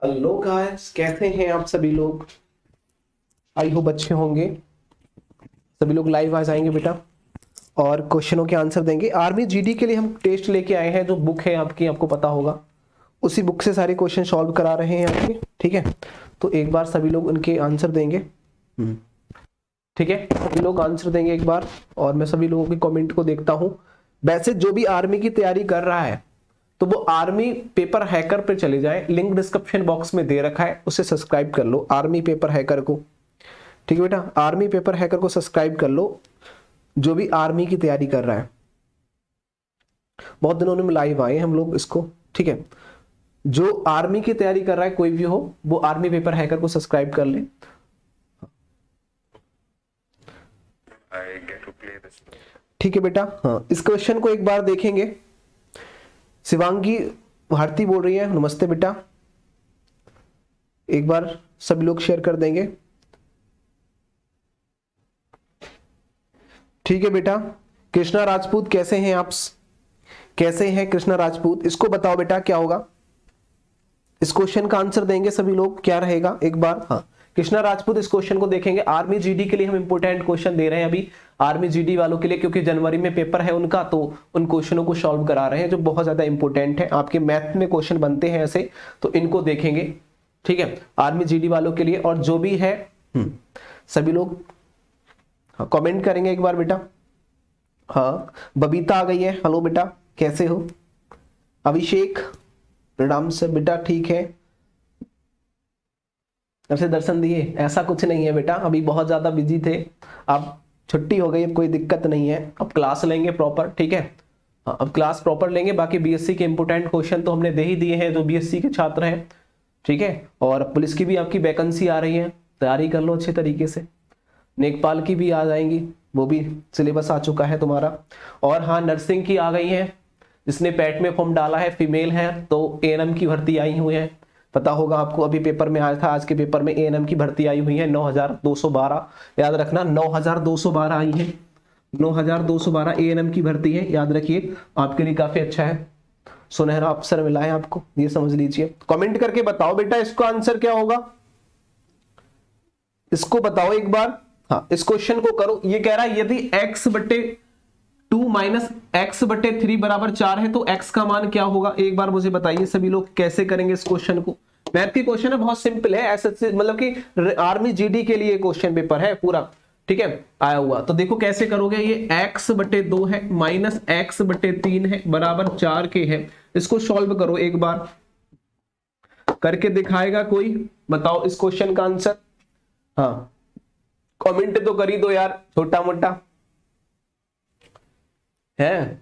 Hello guys, कैसे हैं आप सभी लोग। आई होप अच्छे होंगे। सभी लोग लाइव आ जाएंगे बेटा और क्वेश्चनों के आंसर देंगे। आर्मी जीडी के लिए हम टेस्ट लेके आए हैं, जो बुक है आपकी, आपको पता होगा। उसी बुक से सारे क्वेश्चन सॉल्व करा रहे हैं आपके, ठीक है। तो एक बार सभी लोग उनके आंसर देंगे। ठीक है, सभी लोग आंसर देंगे एक बार और मैं सभी लोगों के कमेंट को देखता हूँ। वैसे जो भी आर्मी की तैयारी कर रहा है तो वो आर्मी पेपर हैकर पे चले जाए, लिंक डिस्क्रिप्शन बॉक्स में दे रखा है, उसे सब्सक्राइब कर लो आर्मी पेपर हैकर को। ठीक है बेटा, आर्मी पेपर हैकर को सब्सक्राइब कर लो जो भी आर्मी की तैयारी कर रहा है। बहुत दिनों में लाइव आए हम लोग इसको, ठीक है। जो आर्मी की तैयारी कर रहा है कोई भी हो, वो आर्मी पेपर हैकर को सब्सक्राइब कर ले। ठीक है बेटा, हाँ इस क्वेश्चन को एक बार देखेंगे। शिवांगी भारती बोल रही है, नमस्ते बेटा। एक बार सभी लोग शेयर कर देंगे। ठीक है बेटा, कृष्णा राजपूत कैसे हैं आप? कैसे हैं कृष्णा राजपूत? इसको बताओ बेटा क्या होगा। इस क्वेश्चन का आंसर देंगे सभी लोग, क्या रहेगा एक बार। हाँ कृष्णा राजपूत, इस क्वेश्चन को देखेंगे। आर्मी जीडी के लिए हम इंपोर्टेंट क्वेश्चन दे रहे हैं अभी, आर्मी जीडी वालों के लिए, क्योंकि जनवरी में पेपर है उनका, तो उन क्वेश्चनों को सॉल्व करा रहे हैं जो बहुत ज्यादा इंपोर्टेंट है। आपके मैथ में क्वेश्चन बनते हैं ऐसे, तो इनको देखेंगे। ठीक है, आर्मी जीडी वालों के लिए। और जो भी है सभी लोग कमेंट करेंगे एक बार बेटा। हाँ बबीता आ गई है, हेलो बेटा कैसे हो? अभिषेक प्रणाम से बेटा, ठीक है। ऐसे दर्शन दिए, ऐसा कुछ नहीं है बेटा, अभी बहुत ज्यादा बिजी थे। अब छुट्टी हो गई, अब कोई दिक्कत नहीं है, अब क्लास लेंगे प्रॉपर, ठीक है। हाँ अब क्लास प्रॉपर लेंगे। बाकी बीएससी के इंपोर्टेंट क्वेश्चन तो हमने दे ही दिए हैं जो बीएससी के छात्र हैं, ठीक है। और पुलिस की भी आपकी वैकेंसी आ रही है, तैयारी कर लो अच्छे तरीके से। नेकपाल की भी आ जाएंगी, वो भी सिलेबस आ चुका है तुम्हारा। और हाँ नर्सिंग की आ गई है, जिसने पैट में फॉर्म डाला है फीमेल है तो एएनएम की भर्ती आई हुई है, पता होगा आपको। अभी पेपर में आया था, आज के पेपर में एएनएम की भर्ती आई हुई है 9212, याद रखना 9212 आई है। 9212 एएनएम की भर्ती है, याद रखिए, आपके लिए काफी अच्छा है, सुनहरा अवसर मिला है आपको, ये समझ लीजिए। कमेंट करके बताओ बेटा इसका आंसर क्या होगा, इसको बताओ एक बार। हाँ इस क्वेश्चन को करो। ये कह रहा है यदि x बटे 2 माइनस एक्स बटे 3 बराबर 4 है तो x का मान क्या होगा, एक बार मुझे बताइए सभी लोग कैसे करेंगे इस क्वेश्चन को। मैथ की क्वेश्चन है, बहुत सिंपल है, ऐसे मतलब कि आर्मी जीडी के लिए क्वेश्चन पेपर है पूरा, ठीक है आया हुआ। तो देखो कैसे करोगे, ये x बटे 2 है माइनस x बटे 3 है बराबर 4 के है। इसको सॉल्व करो एक बार, करके दिखाएगा कोई, बताओ इस क्वेश्चन का आंसर। हाँ कमेंट तो कर ही दो यार, छोटा मोटा है।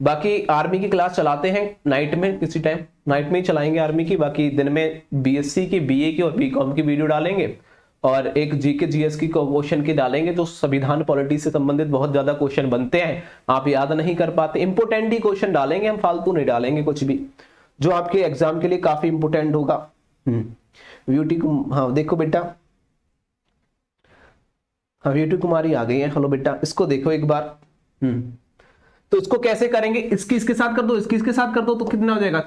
बाकी आर्मी की क्लास चलाते हैं नाइट में, किसी टाइम नाइट में ही चलाएंगे आर्मी की। बाकी दिन में बीएससी की, बीए की और बीकॉम की वीडियो डालेंगे, और एक जीके जीएस की क्वेश्चन की डालेंगे, जो संविधान पॉलिटी से संबंधित बहुत ज्यादा क्वेश्चन बनते हैं, आप याद नहीं कर पाते, इंपोर्टेंट ही क्वेश्चन डालेंगे हम, फालतू नहीं डालेंगे कुछ भी, जो आपके एग्जाम के लिए काफी इंपोर्टेंट होगा। ब्यूटी, हाँ देखो बेटा, हाँ ब्यूटी कुमारी आ गई है, हेलो बेटा, इसको देखो एक बार। तो इसको कैसे करेंगे, इसकी इसके साथ कर दो, इसकी इसके साथ कर दो, तो कितना हो जाएगा,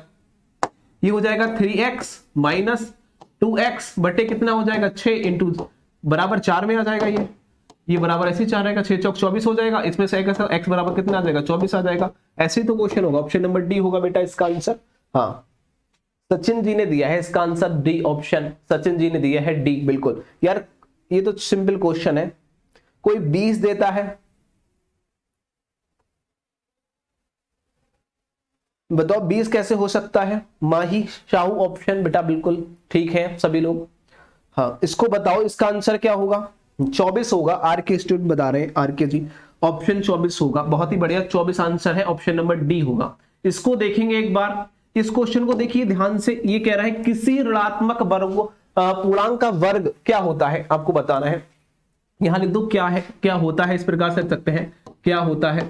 ये हो जाएगा 3x माइनस 2x बटे कितना हो जाएगा 6 इंटू बराबर 4 में आ जाएगा। ये बराबर ऐसे 4 आएगा, 6 चौक 24 हो जाएगा। इसमें से x बराबर कितना आ जाएगा 24 आ जाएगा। ऐसे तो क्वेश्चन होगा, ऑप्शन नंबर डी होगा बेटा इसका आंसर। हाँ सचिन जी ने दिया है इसका answer D option, Sachin ji ने दिया है डी, बिल्कुल यार, ये तो सिंपल क्वेश्चन है। कोई 20 देता है, बताओ 20 कैसे हो सकता है, माही शाहू ऑप्शन बेटा, बिल्कुल ठीक है सभी लोग। हाँ इसको बताओ इसका आंसर क्या होगा, 24 होगा, आर के स्टूडेंट बता रहे हैं, आर के जी ऑप्शन 24 होगा, बहुत ही बढ़िया, 24 आंसर है, ऑप्शन नंबर डी होगा। इसको देखेंगे एक बार, इस क्वेश्चन को देखिए ध्यान से। ये कह रहा है किसी ऋणात्मक वर्ग पूर्णांक का वर्ग क्या होता है, आपको बताना है। यहां लिख दो क्या है, क्या होता है, इस प्रकार से लिख सकते हैं क्या होता है,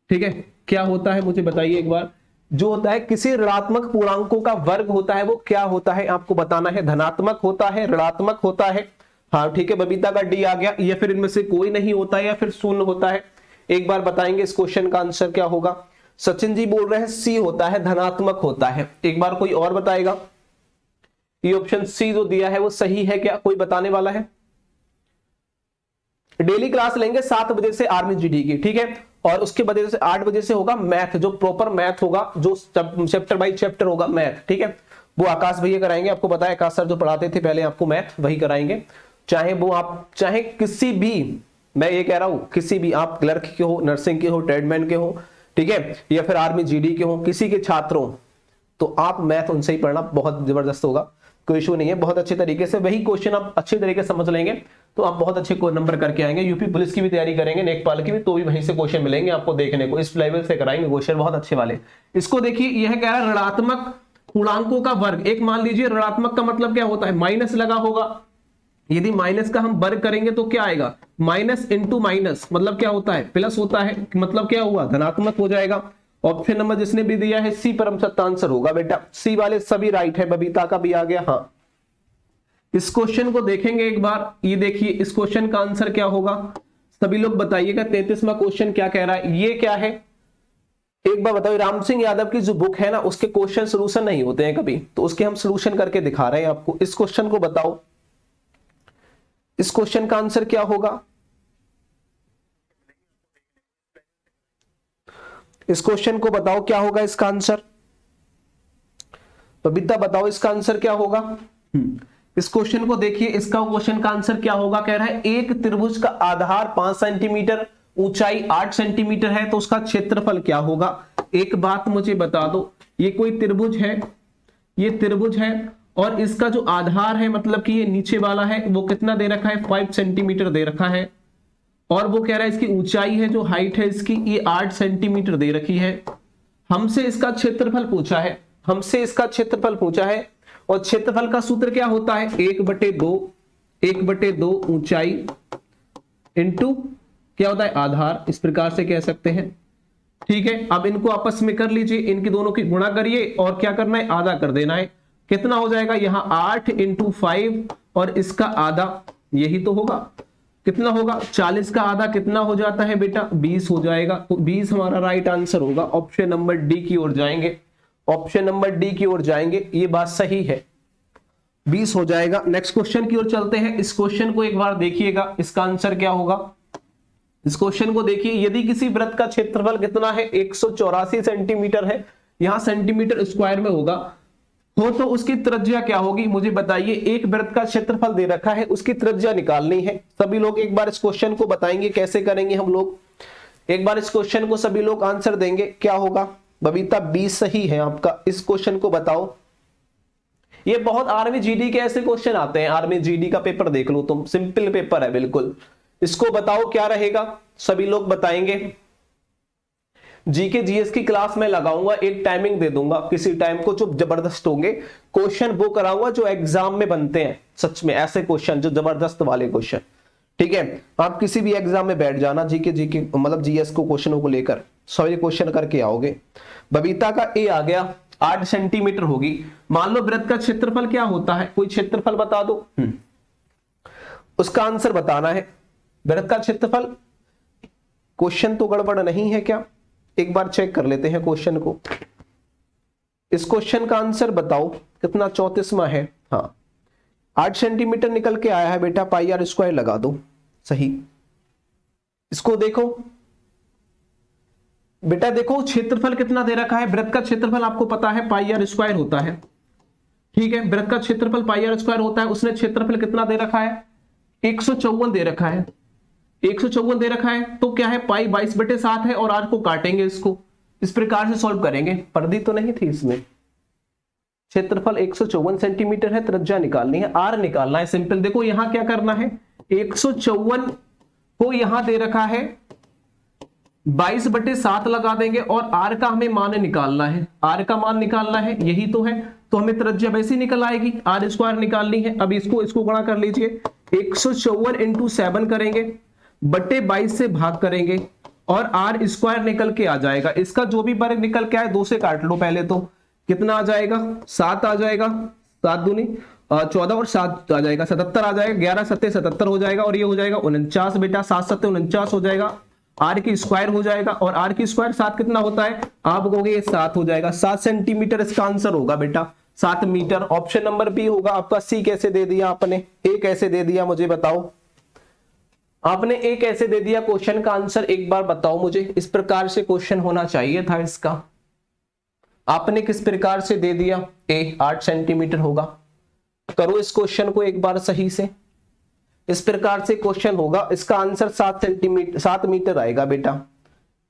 ठीक है क्या होता है मुझे बताइए एक बार। जो होता है किसी ऋणात्मक पूर्णांकों का वर्ग होता है वो क्या होता है, आपको बताना है। धनात्मक होता है, ऋणात्मक होता है, हाँ ठीक है, बबीता का डी आ गया, या फिर इनमें से कोई नहीं होता है, या फिर शून्य होता है, एक बार बताएंगे इस क्वेश्चन का आंसर क्या होगा। सचिन जी बोल रहे हैं सी होता है, धनात्मक होता है, एक बार कोई और बताएगा। ये ऑप्शन सी जो दिया है वो सही है क्या, कोई बताने वाला है? डेली क्लास लेंगे 7 बजे से आर्मी जीडी की, ठीक है, और उसके बजे से 8 बजे से होगा मैथ, जो प्रॉपर मैथ होगा, जो चैप्टर बाय चैप्टर होगा मैथ, ठीक है, वो आकाश भैया कराएंगे। आपको पता है आकाश सर जो पढ़ाते थे पहले आपको मैथ, वही कराएंगे। चाहे वो आप चाहे किसी भी, मैं ये कह रहा हूं किसी भी, आप क्लर्क के हो, नर्सिंग के हो, ट्रेडमैन के हो, ठीक है, या फिर आर्मी जीडी के हो, किसी के छात्र हो, तो आप मैथ उनसे ही पढ़ना, बहुत जबरदस्त होगा, कोई इशू नहीं है। बहुत अच्छे तरीके से वही क्वेश्चन आप अच्छे तरीके से समझ लेंगे तो आप बहुत अच्छे नंबर करके आएंगे। यूपी पुलिस की भी तैयारी करेंगे, नेकपाल की भी, तो भी वहीं से क्वेश्चन मिलेंगे आपको देखने को, इस लेवल से कराएंगे क्वेश्चन बहुत अच्छे वाले। इसको देखिए, यह कह रहा है ऋणात्मक पूर्णांकों का वर्ग। एक मान लीजिए ऋणात्मक का मतलब क्या होता है, माइनस लगा होगा, यदि माइनस का हम वर्ग करेंगे तो क्या आएगा, माइनस इंटू माइनस, मतलब क्या होता है, प्लस होता है, मतलब क्या हुआ, धनात्मक हो जाएगा। ऑप्शन नंबर जिसने भी दिया है सी परम सत्य आंसर होगा बेटा, सी वाले सभी राइट है, बबीता का भी आ गया। हाँ, इस क्वेश्चन को देखेंगे एक बार, ये देखिए इस क्वेश्चन का आंसर क्या होगा, सभी लोग बताइएगा। 33वां क्वेश्चन क्या कह रहा है, ये क्या है, एक बार बताओ। राम सिंह यादव की जो बुक है ना, उसके क्वेश्चन सोल्यूशन नहीं होते हैं कभी, तो उसके हम सोल्यूशन करके दिखा रहे हैं आपको। इस क्वेश्चन को बताओ, इस क्वेश्चन का आंसर क्या होगा, इस क्वेश्चन को बताओ क्या होगा इसका आंसर, बबीता बताओ इसका आंसर क्या होगा। इस क्वेश्चन को देखिए, इसका क्वेश्चन का आंसर क्या होगा, कह रहा है एक त्रिभुज का आधार 5 सेंटीमीटर, ऊंचाई 8 सेंटीमीटर है, तो उसका क्षेत्रफल क्या होगा। एक बात मुझे बता दो, ये कोई त्रिभुज है, ये त्रिभुज है, और इसका जो आधार है मतलब कि ये नीचे वाला है, वो कितना दे रखा है, 5 सेंटीमीटर दे रखा है, और वो कह रहा है इसकी ऊंचाई है, जो हाइट है इसकी, ये 8 सेंटीमीटर दे रखी है। हमसे इसका क्षेत्रफल पूछा है, हमसे इसका क्षेत्रफल पूछा है, और क्षेत्रफल का सूत्र क्या होता है, 1/2 ऊंचाई इंटू क्या होता है, आधार, इस प्रकार से कह सकते हैं, ठीक है। अब इनको आपस में कर लीजिए, इनकी दोनों की गुणा करिए, और क्या करना है, आधा कर देना है। कितना हो जाएगा, यहां 8 × 5 और इसका आधा, यही तो होगा, कितना होगा, 40 का आधा कितना हो जाता है बेटा, 20 हो जाएगा। तो 20 हमारा राइट आंसर होगा। ऑप्शन नंबर डी की ओर जाएंगे, ऑप्शन नंबर डी की ओर जाएंगे, ये बात सही है, 20 हो जाएगा। नेक्स्ट क्वेश्चन की ओर चलते हैं। इस क्वेश्चन को एक बार देखिएगा, इसका आंसर क्या होगा। इस क्वेश्चन को देखिए, यदि किसी वृत्त का क्षेत्रफल कितना है, 184 सेंटीमीटर है, यहां सेंटीमीटर स्क्वायर में होगा, हो तो उसकी त्रिज्या क्या होगी, मुझे बताइए। एक वृत्त का क्षेत्रफल दे रखा है, उसकी त्रिज्या निकालनी है। सभी लोग एक बार इस क्वेश्चन को बताएंगे कैसे करेंगे हम लोग, एक बार इस क्वेश्चन को सभी लोग आंसर देंगे, क्या होगा। बबीता 20 सही है आपका। इस क्वेश्चन को बताओ, ये बहुत आर्मी जीडी के ऐसे क्वेश्चन आते हैं, आर्मी जीडी का पेपर देख लो तुम, सिंपल पेपर है बिल्कुल। इसको बताओ क्या रहेगा, सभी लोग बताएंगे। जीके जीएस की क्लास में लगाऊंगा, एक टाइमिंग दे दूंगा किसी टाइम को, जो जबरदस्त होंगे क्वेश्चन वो कराऊंगा जो एग्जाम में बनते हैं, सच में ऐसे क्वेश्चन जो जबरदस्त वाले क्वेश्चन, ठीक है। आप किसी भी एग्जाम में बैठ जाना, जीके मतलब जीएस को क्वेश्चनों को लेकर सभी क्वेश्चन करके आओगे। बबीता का ए आ गया, 8 सेंटीमीटर होगी। मान लो वृत्त का क्षेत्रफल क्या होता है, कोई क्षेत्रफल बता दो, उसका आंसर बताना है। वृत्त का क्षेत्रफल, क्वेश्चन तो गड़बड़ नहीं है क्या, एक बार चेक कर लेते हैं क्वेश्चन को। इस क्वेश्चन का आंसर बताओ कितना, 34वां है। हाँ, 8 सेंटीमीटर निकल के आया है बेटा, पाई आर स्क्वायर लगा दो, सही। इसको देखो बेटा, देखो क्षेत्रफल कितना दे रखा है, वृत्त का क्षेत्रफल आपको पता है पाई आर स्क्वायर होता है, ठीक है। वृत्त का क्षेत्रफल पाई आर स्क्वायर होता है, उसने क्षेत्रफल कितना दे रखा है, 154 दे रखा है, 154 दे रखा है, तो क्या है, पाई 22/7 है, और आर को काटेंगे, इसको इस प्रकार से सॉल्व करेंगे। पर्दी तो नहीं थी इसमें, क्षेत्रफल 154 सेंटीमीटर है, त्रिज्या निकालनी है, आर निकालना है, सिंपल। देखो यहां क्या करना है, 154 को यहां दे रखा है 22/7 लगा देंगे, और आर का हमें मान निकालना है, आर का मान निकालना है, यही तो है। तो हमें त्रिज्या वैसी निकल आएगी, आर स्क्वायर निकालनी है। अब इसको गुणा कर लीजिए, 154 × 7 करेंगे, बटे 22 से भाग करेंगे, और आर स्क्वायर निकल के आ जाएगा। इसका जो भी वर्ग निकल के आए 2 से काट लो पहले, तो कितना आ जाएगा, 7 आ जाएगा, 7 दूनी 14 और 7 आ जाएगा, 77 आ जाएगा, 11 7 77 हो जाएगा, और ये हो जाएगा 49 बेटा, 7 7 49 हो जाएगा, आर की स्क्वायर हो जाएगा, और आर की स्क्वायर 7 कितना होता है, आप कहोगे ये 7 हो जाएगा, 7 सेंटीमीटर इसका आंसर होगा बेटा। 7 मीटर। ऑप्शन नंबर बी होगा आपका। सी कैसे दे दिया आपने, ए कैसे दे दिया मुझे बताओ। आपने ए कैसे दे दिया, क्वेश्चन का आंसर एक बार बताओ मुझे। इस प्रकार से क्वेश्चन होना चाहिए था इसका। आपने किस प्रकार से दे दिया, ए 8 सेंटीमीटर होगा। करो इस क्वेश्चन को एक बार सही से। इस प्रकार से क्वेश्चन होगा, इसका आंसर 7 मीटर आएगा बेटा।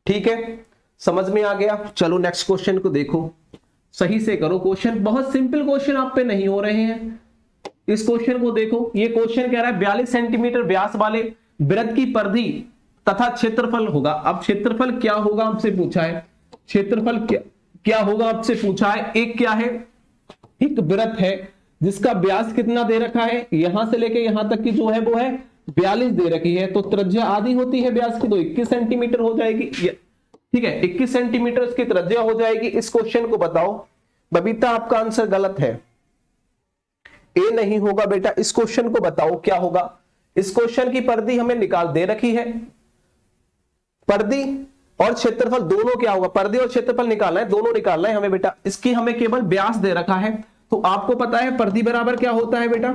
ठीक है, समझ में आ गया। चलो नेक्स्ट क्वेश्चन को देखो, सही से करो क्वेश्चन। बहुत सिंपल क्वेश्चन आप पे नहीं हो रहे हैं। इस क्वेश्चन को देखो, ये क्वेश्चन कह रहा है 42 सेंटीमीटर व्यास वाले वृत्त की परिधि तथा क्षेत्रफल होगा। अब क्षेत्रफल क्या होगा आपसे पूछा है, क्षेत्रफल क्या होगा आपसे पूछा है। एक क्या है, एक वृत्त है जिसका व्यास कितना दे रखा है, यहां से लेके यहां तक की जो है वो है 42 दे रखी है। तो त्रिज्या आधी होती है व्यास की, तो 21 सेंटीमीटर हो जाएगी। ठीक है, 21 सेंटीमीटर इसकी त्रिज्या हो जाएगी। इस क्वेश्चन को बताओ। बबीता आपका आंसर गलत है, ए नहीं होगा बेटा। इस क्वेश्चन को बताओ क्या होगा। इस क्वेश्चन की परिधि हमें निकाल दे रखी है, परिधि और क्षेत्रफल दोनों क्या होगा, परिधि और क्षेत्रफल निकालना है, दोनों निकालना है हमें बेटा। इसकी हमें केवल व्यास दे रखा है। तो आपको पता है परिधि बराबर क्या होता है बेटा,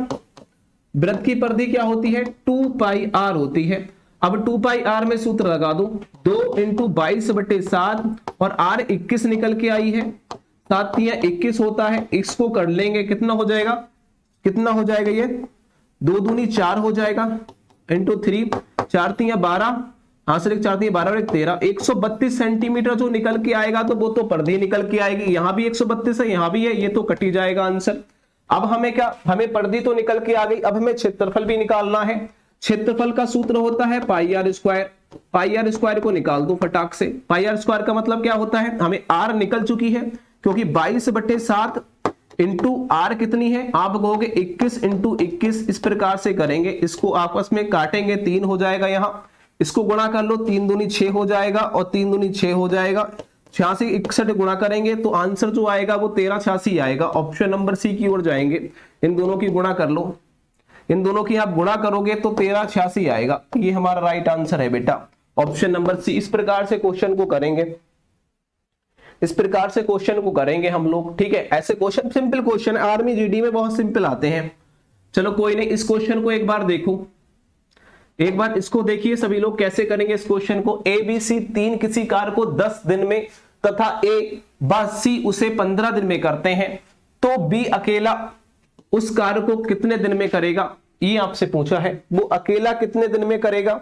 वृत्त की परिधि क्या होती है, 2 पाई r होती है। अब 2 पाई r में सूत्र लगा दो, 2 इंटू 22/7 और r 21 निकल के आई है, 7 तिया 21 होता है। इसको कर लेंगे, कितना हो जाएगा, कितना हो जाएगा, ये 2 दूनी 4 हो जाएगा, इंटू 3, 4 तिया 12, हाँ सर 4 तिया 12 और 13, 132 सेंटीमीटर जो निकल के आएगा। तो वो तो परिधि निकल के आएगी, यहां भी 132 है, यहां भी है, ये तो कटी जाएगा आंसर। अब हमें क्या, हमें परिधि तो निकल के आ गई, अब हमें क्षेत्रफल भी निकालना है। क्षेत्रफल का सूत्र होता है pi r square. Pi r square को निकाल दो फटाक से। पाई आर स्क्वायर का मतलब क्या होता है, हमें आर निकल चुकी है क्योंकि 22/7 इंटू आर कितनी है, आप कहोगे 21 इंटू 21। इस प्रकार से करेंगे, इसको आपस में काटेंगे, 3 हो जाएगा यहाँ, इसको गुणा कर लो, 3 दूनी 6 हो जाएगा और 3 दूनी 6 हो जाएगा, 86 61 गुणा करेंगे तो आंसर जो आएगा वो 1386 आएगा। ऑप्शन नंबर सी की ओर जाएंगे। इन दोनों की गुणा कर लो, इन दोनों की आप गुणा करोगे तो 1386 आएगा। ये हमारा राइट आंसर है बेटा, ऑप्शन नंबर सी। इस प्रकार से क्वेश्चन को करेंगे, इस प्रकार से क्वेश्चन को करेंगे हम लोग। ठीक है, ऐसे question simple question army GD में बहुत सिंपल आते हैं। चलो कोई नहीं, इस क्वेश्चन को एक बार देखो, एक बार इसको देखिए सभी लोग कैसे करेंगे इस क्वेश्चन को। ए बी सी 3 किसी कार्य को 10 दिन में तथा ए व सी उसे 15 दिन में करते हैं, तो बी अकेला उस कार्य को कितने दिन में करेगा, ये आपसे पूछा है। वो अकेला कितने दिन में करेगा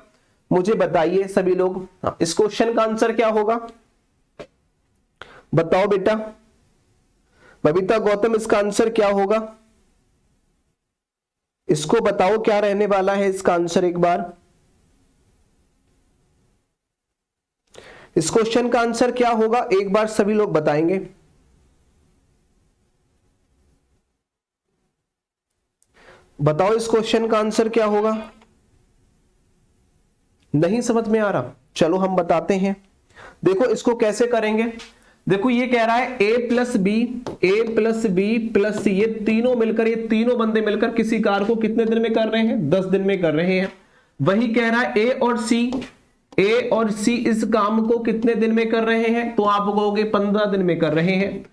मुझे बताइए सभी लोग। इस क्वेश्चन का आंसर क्या होगा बताओ बेटा। बबीता गौतम इसका आंसर क्या होगा, इसको बताओ क्या रहने वाला है इसका आंसर एक बार। इस क्वेश्चन का आंसर क्या होगा एक बार सभी लोग बताएंगे। बताओ इस क्वेश्चन का आंसर क्या होगा। नहीं समझ में आ रहा, चलो हम बताते हैं। देखो इसको कैसे करेंगे। देखो ये कह रहा है a प्लस बी प्लस सी, ये तीनों मिलकर, ये तीनों बंदे मिलकर किसी कार्य को कितने दिन में कर रहे हैं, 10 दिन में कर रहे हैं। वही कह रहा है ए और सी इस काम को कितने दिन में कर रहे हैं, तो आप कहोगे 15 दिन में कर रहे हैं।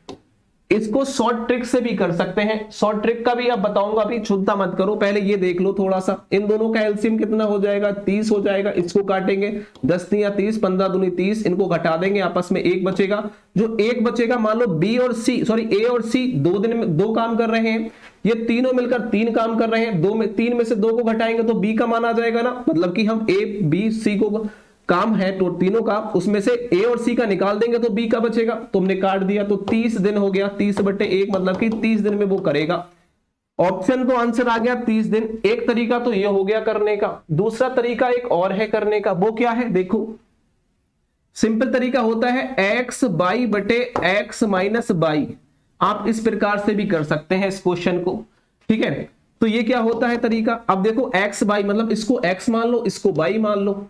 इसको शॉर्ट ट्रिक से भी कर सकते हैं, शॉर्ट ट्रिक का भी आप बताऊंगा, अभी चिंता मत करो, पहले ये देख लो थोड़ा सा। इन दोनों का एलसीएम कितना हो जाएगा, 30 हो जाएगा। इसको काटेंगे, 10 या 30, 15 दूनी 30, इनको घटा देंगे, आपस में 1 बचेगा। जो 1 बचेगा, मान लो ए और सी 2 दिन में 2 काम कर रहे हैं, ये तीनों मिलकर 3 काम कर रहे हैं। 3 में से 2 को घटाएंगे तो बी का मान आ जाएगा ना, मतलब कि हम ए बी सी को काम है तो तीनों का, उसमें से ए और सी का निकाल देंगे तो बी का बचेगा, तुमने काट दिया तो 30 दिन हो गया। 30/1 मतलब कि 30 दिन में वो करेगा। ऑप्शन तो आंसर आ गया 30 दिन। एक तरीका तो ये हो गया करने का, दूसरा तरीका एक और है करने का, वो क्या है देखो। सिंपल तरीका होता है x बाई बटे x माइनस बाई। आप इस प्रकार से भी कर सकते हैं इस क्वेश्चन को, ठीक है। तो ये क्या होता है तरीका, अब देखो x बाई मतलब इसको x मान लो, इसको बाई मान लो।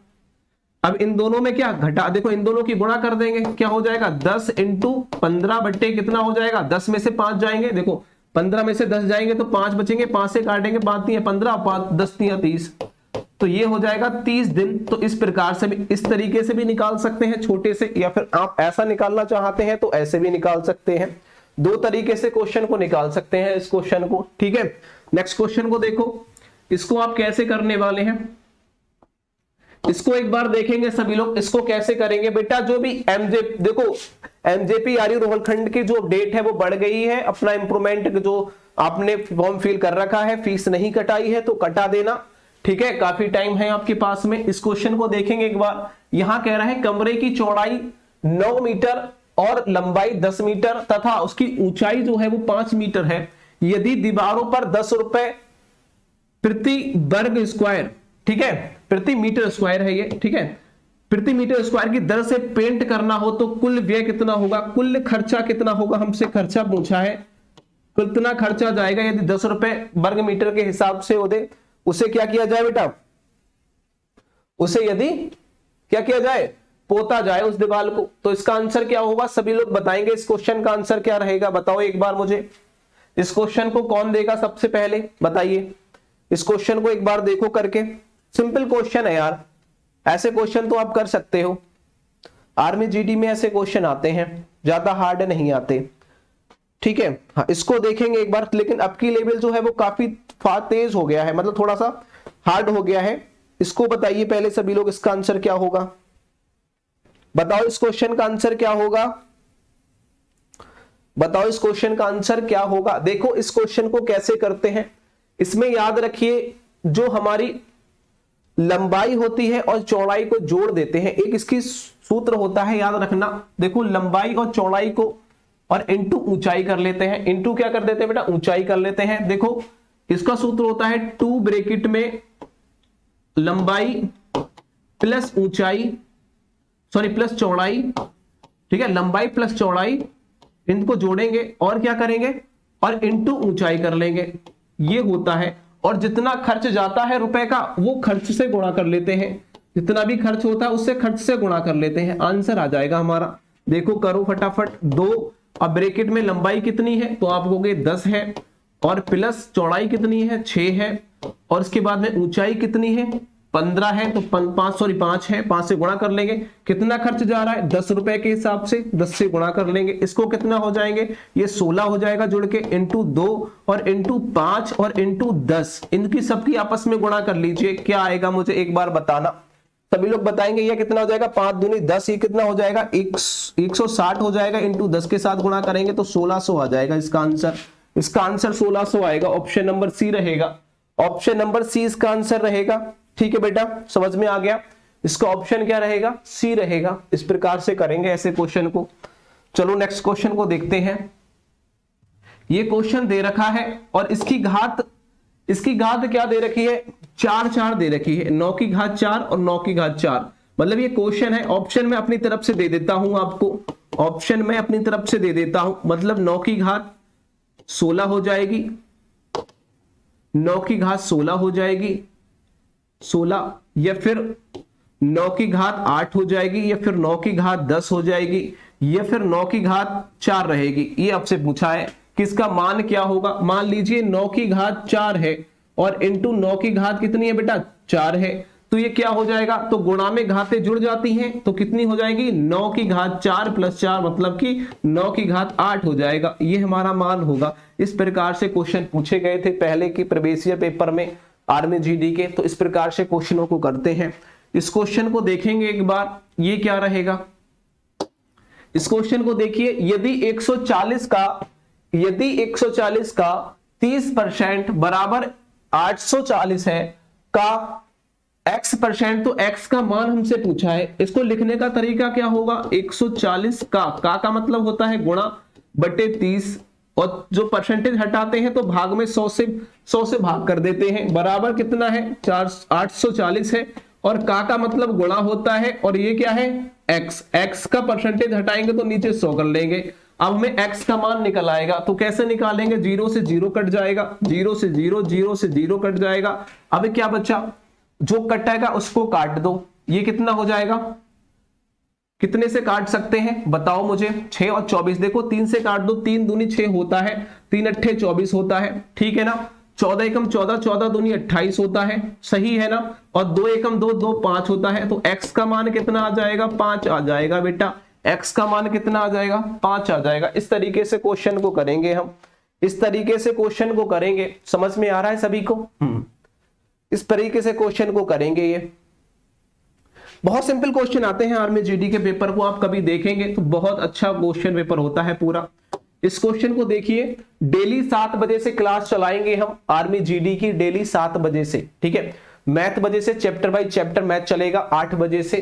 अब इन दोनों में क्या घटा, देखो इन दोनों की गुणा कर देंगे, क्या हो जाएगा 10 इंटू 15 बट्टे कितना हो जाएगा, 10 में से 5 जाएंगे, देखो 15 में से 10 जाएंगे तो 5 बचेंगे, 5 से काटेंगे, 5 3 15, 5 10 3 30, तो ये हो जाएगा 30 दिन। तो इस प्रकार से भी, इस तरीके से भी निकाल सकते हैं छोटे से, या फिर आप ऐसा निकालना चाहते हैं तो ऐसे भी निकाल सकते हैं। दो तरीके से क्वेश्चन को निकाल सकते हैं इस क्वेश्चन को, ठीक है। नेक्स्ट क्वेश्चन को देखो, इसको आप कैसे करने वाले हैं, इसको एक बार देखेंगे सभी लोग। इसको कैसे करेंगे बेटा, जो भी देखो एमजेपी आरयू रोहलखंड की जो डेट है वो बढ़ गई है। अपना इंप्रूवमेंट जो आपने फॉर्म फिल कर रखा है, फीस नहीं कटाई है तो कटा देना, ठीक है, काफी टाइम है आपके पास में। इस क्वेश्चन को देखेंगे एक बार। यहां कह रहा है कमरे की चौड़ाई 9 मीटर और लंबाई 10 मीटर तथा उसकी ऊंचाई जो है वो 5 मीटर है। यदि दीवारों पर 10 रुपए प्रति वर्ग स्क्वायर, ठीक है, प्रति मीटर स्क्वायर है ये, ठीक है, प्रति मीटर स्क्वायर की दर से पेंट करना हो तो कुल व्यय कितना होगा, कुल खर्चा कितना होगा, हमसे खर्चा पूछा है, कितना खर्चा जाएगा यदि 10 रुपए वर्ग मीटर के हिसाब से हो दे, उसे क्या किया जाए बेटा, उसे यदि क्या किया जाए, पोता जाए उस दीवार को। तो इसका आंसर क्या होगा, सभी लोग बताएंगे इस क्वेश्चन का आंसर क्या रहेगा, बताओ एक बार मुझे। इस क्वेश्चन को कौन देगा सबसे पहले बताइए। इस क्वेश्चन को एक बार देखो करके, सिंपल क्वेश्चन है यार, ऐसे क्वेश्चन तो आप कर सकते हो। आर्मी जीडी में ऐसे क्वेश्चन आते हैं, ज्यादा हार्ड नहीं आते, ठीक है। हाँ, इसको देखेंगे एक बार, लेकिन अब की लेवल जो है वो काफी तेज हो गया है, मतलब थोड़ा सा हार्ड हो गया है। इसको बताइए पहले सभी लोग, इसका आंसर क्या होगा, बताओ इस क्वेश्चन का आंसर क्या होगा, बताओ इस क्वेश्चन का आंसर क्या होगा। देखो इस क्वेश्चन को कैसे करते हैं, इसमें याद रखिए जो हमारी लंबाई होती है और चौड़ाई को जोड़ देते हैं, एक इसकी सूत्र होता है याद रखना। देखो लंबाई और चौड़ाई को और इनटू ऊंचाई कर लेते हैं, इनटू क्या कर देते हैं बेटा, ऊंचाई कर लेते हैं। देखो इसका सूत्र होता है 2 ब्रैकेट में लंबाई प्लस ऊंचाई, सॉरी प्लस चौड़ाई, ठीक है, लंबाई प्लस चौड़ाई, इनको जोड़ेंगे और क्या करेंगे, और इनटू ऊंचाई कर लेंगे, ये होता है। और जितना खर्च जाता है रुपए का वो खर्च से गुणा कर लेते हैं, जितना भी खर्च होता है उससे खर्च से गुणा कर लेते हैं, आंसर आ जाएगा हमारा। देखो करो फटाफट, 2 अब ब्रैकेट में लंबाई कितनी है तो आप कहोगे 10 है, और प्लस चौड़ाई कितनी है 6 है, और इसके बाद में ऊंचाई कितनी है 15 है, तो 5 है, 5 से गुणा कर लेंगे। कितना खर्च जा रहा है 10 रुपए के हिसाब से, 10 से गुणा कर लेंगे। इसको कितना हो जाएंगे, ये 16 हो जाएगा जुड़ के, इंटू 2 और इंटू 5 और इंटू 10, इनकी सबकी आपस में गुणा कर लीजिए, क्या आएगा मुझे एक बार बताना। सभी लोग बताएंगे ये कितना हो जाएगा, 5 दूनी 10, ये कितना हो जाएगा 160 हो जाएगा, इंटू 10 के साथ गुणा करेंगे तो 1600 आ जाएगा इसका आंसर। इसका आंसर 1600 आएगा, ऑप्शन नंबर सी रहेगा, ऑप्शन नंबर सी इसका आंसर रहेगा। ठीक है बेटा, समझ में आ गया, इसका ऑप्शन क्या रहेगा, सी रहेगा। इस प्रकार से करेंगे ऐसे क्वेश्चन को। चलो नेक्स्ट क्वेश्चन को देखते हैं। ये क्वेश्चन दे रखा है और इसकी घात क्या दे रखी है, 4 दे रखी है, 9 की घात 4 और 9 की घात 4। मतलब ये क्वेश्चन है, ऑप्शन में अपनी तरफ से दे देता हूं आपको, ऑप्शन में अपनी तरफ से दे देता हूं, मतलब 9 की घात 16 हो जाएगी, 9 की घात 16 हो जाएगी 16, या फिर 9 की घात 8 हो जाएगी, या फिर 9 की घात 10 हो जाएगी, या फिर 9 की घात 4 रहेगी। ये आपसे पूछा है कि इसका मान क्या होगा। मान लीजिए 9 की घात 4 है और इंटू 9 की घात कितनी है बेटा 4 है, तो ये क्या हो जाएगा, तो गुणा में घातें जुड़ जाती हैं तो कितनी हो जाएगी 9 की घात 4 प्लस 4 मतलब कि 9 की घात 8 हो जाएगा, ये हमारा मान होगा। इस प्रकार से क्वेश्चन पूछे गए थे पहले की प्रीवियस पेपर में आर्मी जीडी के, तो इस प्रकार से क्वेश्चनों को करते हैं। इस क्वेश्चन को देखेंगे एक बार, ये क्या रहेगा। इस क्वेश्चन को देखिए, यदि 140 का 30% बराबर 840 है का x%, तो x का मान हमसे पूछा है। इसको लिखने का तरीका क्या होगा, 140 का मतलब होता है गुणा बटे 30, और जो परसेंटेज हटाते हैं तो भाग में 100 से भाग कर देते हैं, बराबर कितना है 840 है, और का मतलब गुणा होता है, और ये क्या है x का परसेंटेज हटाएंगे तो नीचे 100 कर लेंगे। अब हमें x का मान निकल आएगा, तो कैसे निकालेंगे, 0 से 0 कट जाएगा, 0 से 0, 0 से 0 कट जाएगा। अब क्या बचा, जो कटेगा उसको काट दो, ये कितना हो जाएगा, कितने से काट सकते हैं बताओ मुझे, 6 और 24, देखो 3 से काट दो, 3 दूनी 6 होता है, 3 अट्ठे 24 होता है, ठीक है ना, 14 एकम 14, 14 दूनी 28 होता है, सही है ना, और 2 एकम 2, 2 5 होता है, तो x का मान कितना आ जाएगा 5 आ जाएगा बेटा। x का मान कितना आ जाएगा 5 आ जाएगा। इस तरीके से क्वेश्चन को करेंगे हम, इस तरीके से क्वेश्चन को करेंगे। समझ में आ रहा है सभी को? इस तरीके से क्वेश्चन को करेंगे। ये बहुत सिंपल क्वेश्चन आते हैं आर्मी जीडी के पेपर को आप कभी देखेंगे तो बहुत अच्छा क्वेश्चन पेपर होता है पूरा। इस क्वेश्चन को देखिए, डेली 7 बजे से क्लास चलाएंगे हम आर्मी जीडी की, डेली 7 बजे से, ठीक है। मैथ बजे से चैप्टर बाय चैप्टर मैथ चलेगा 8 बजे से,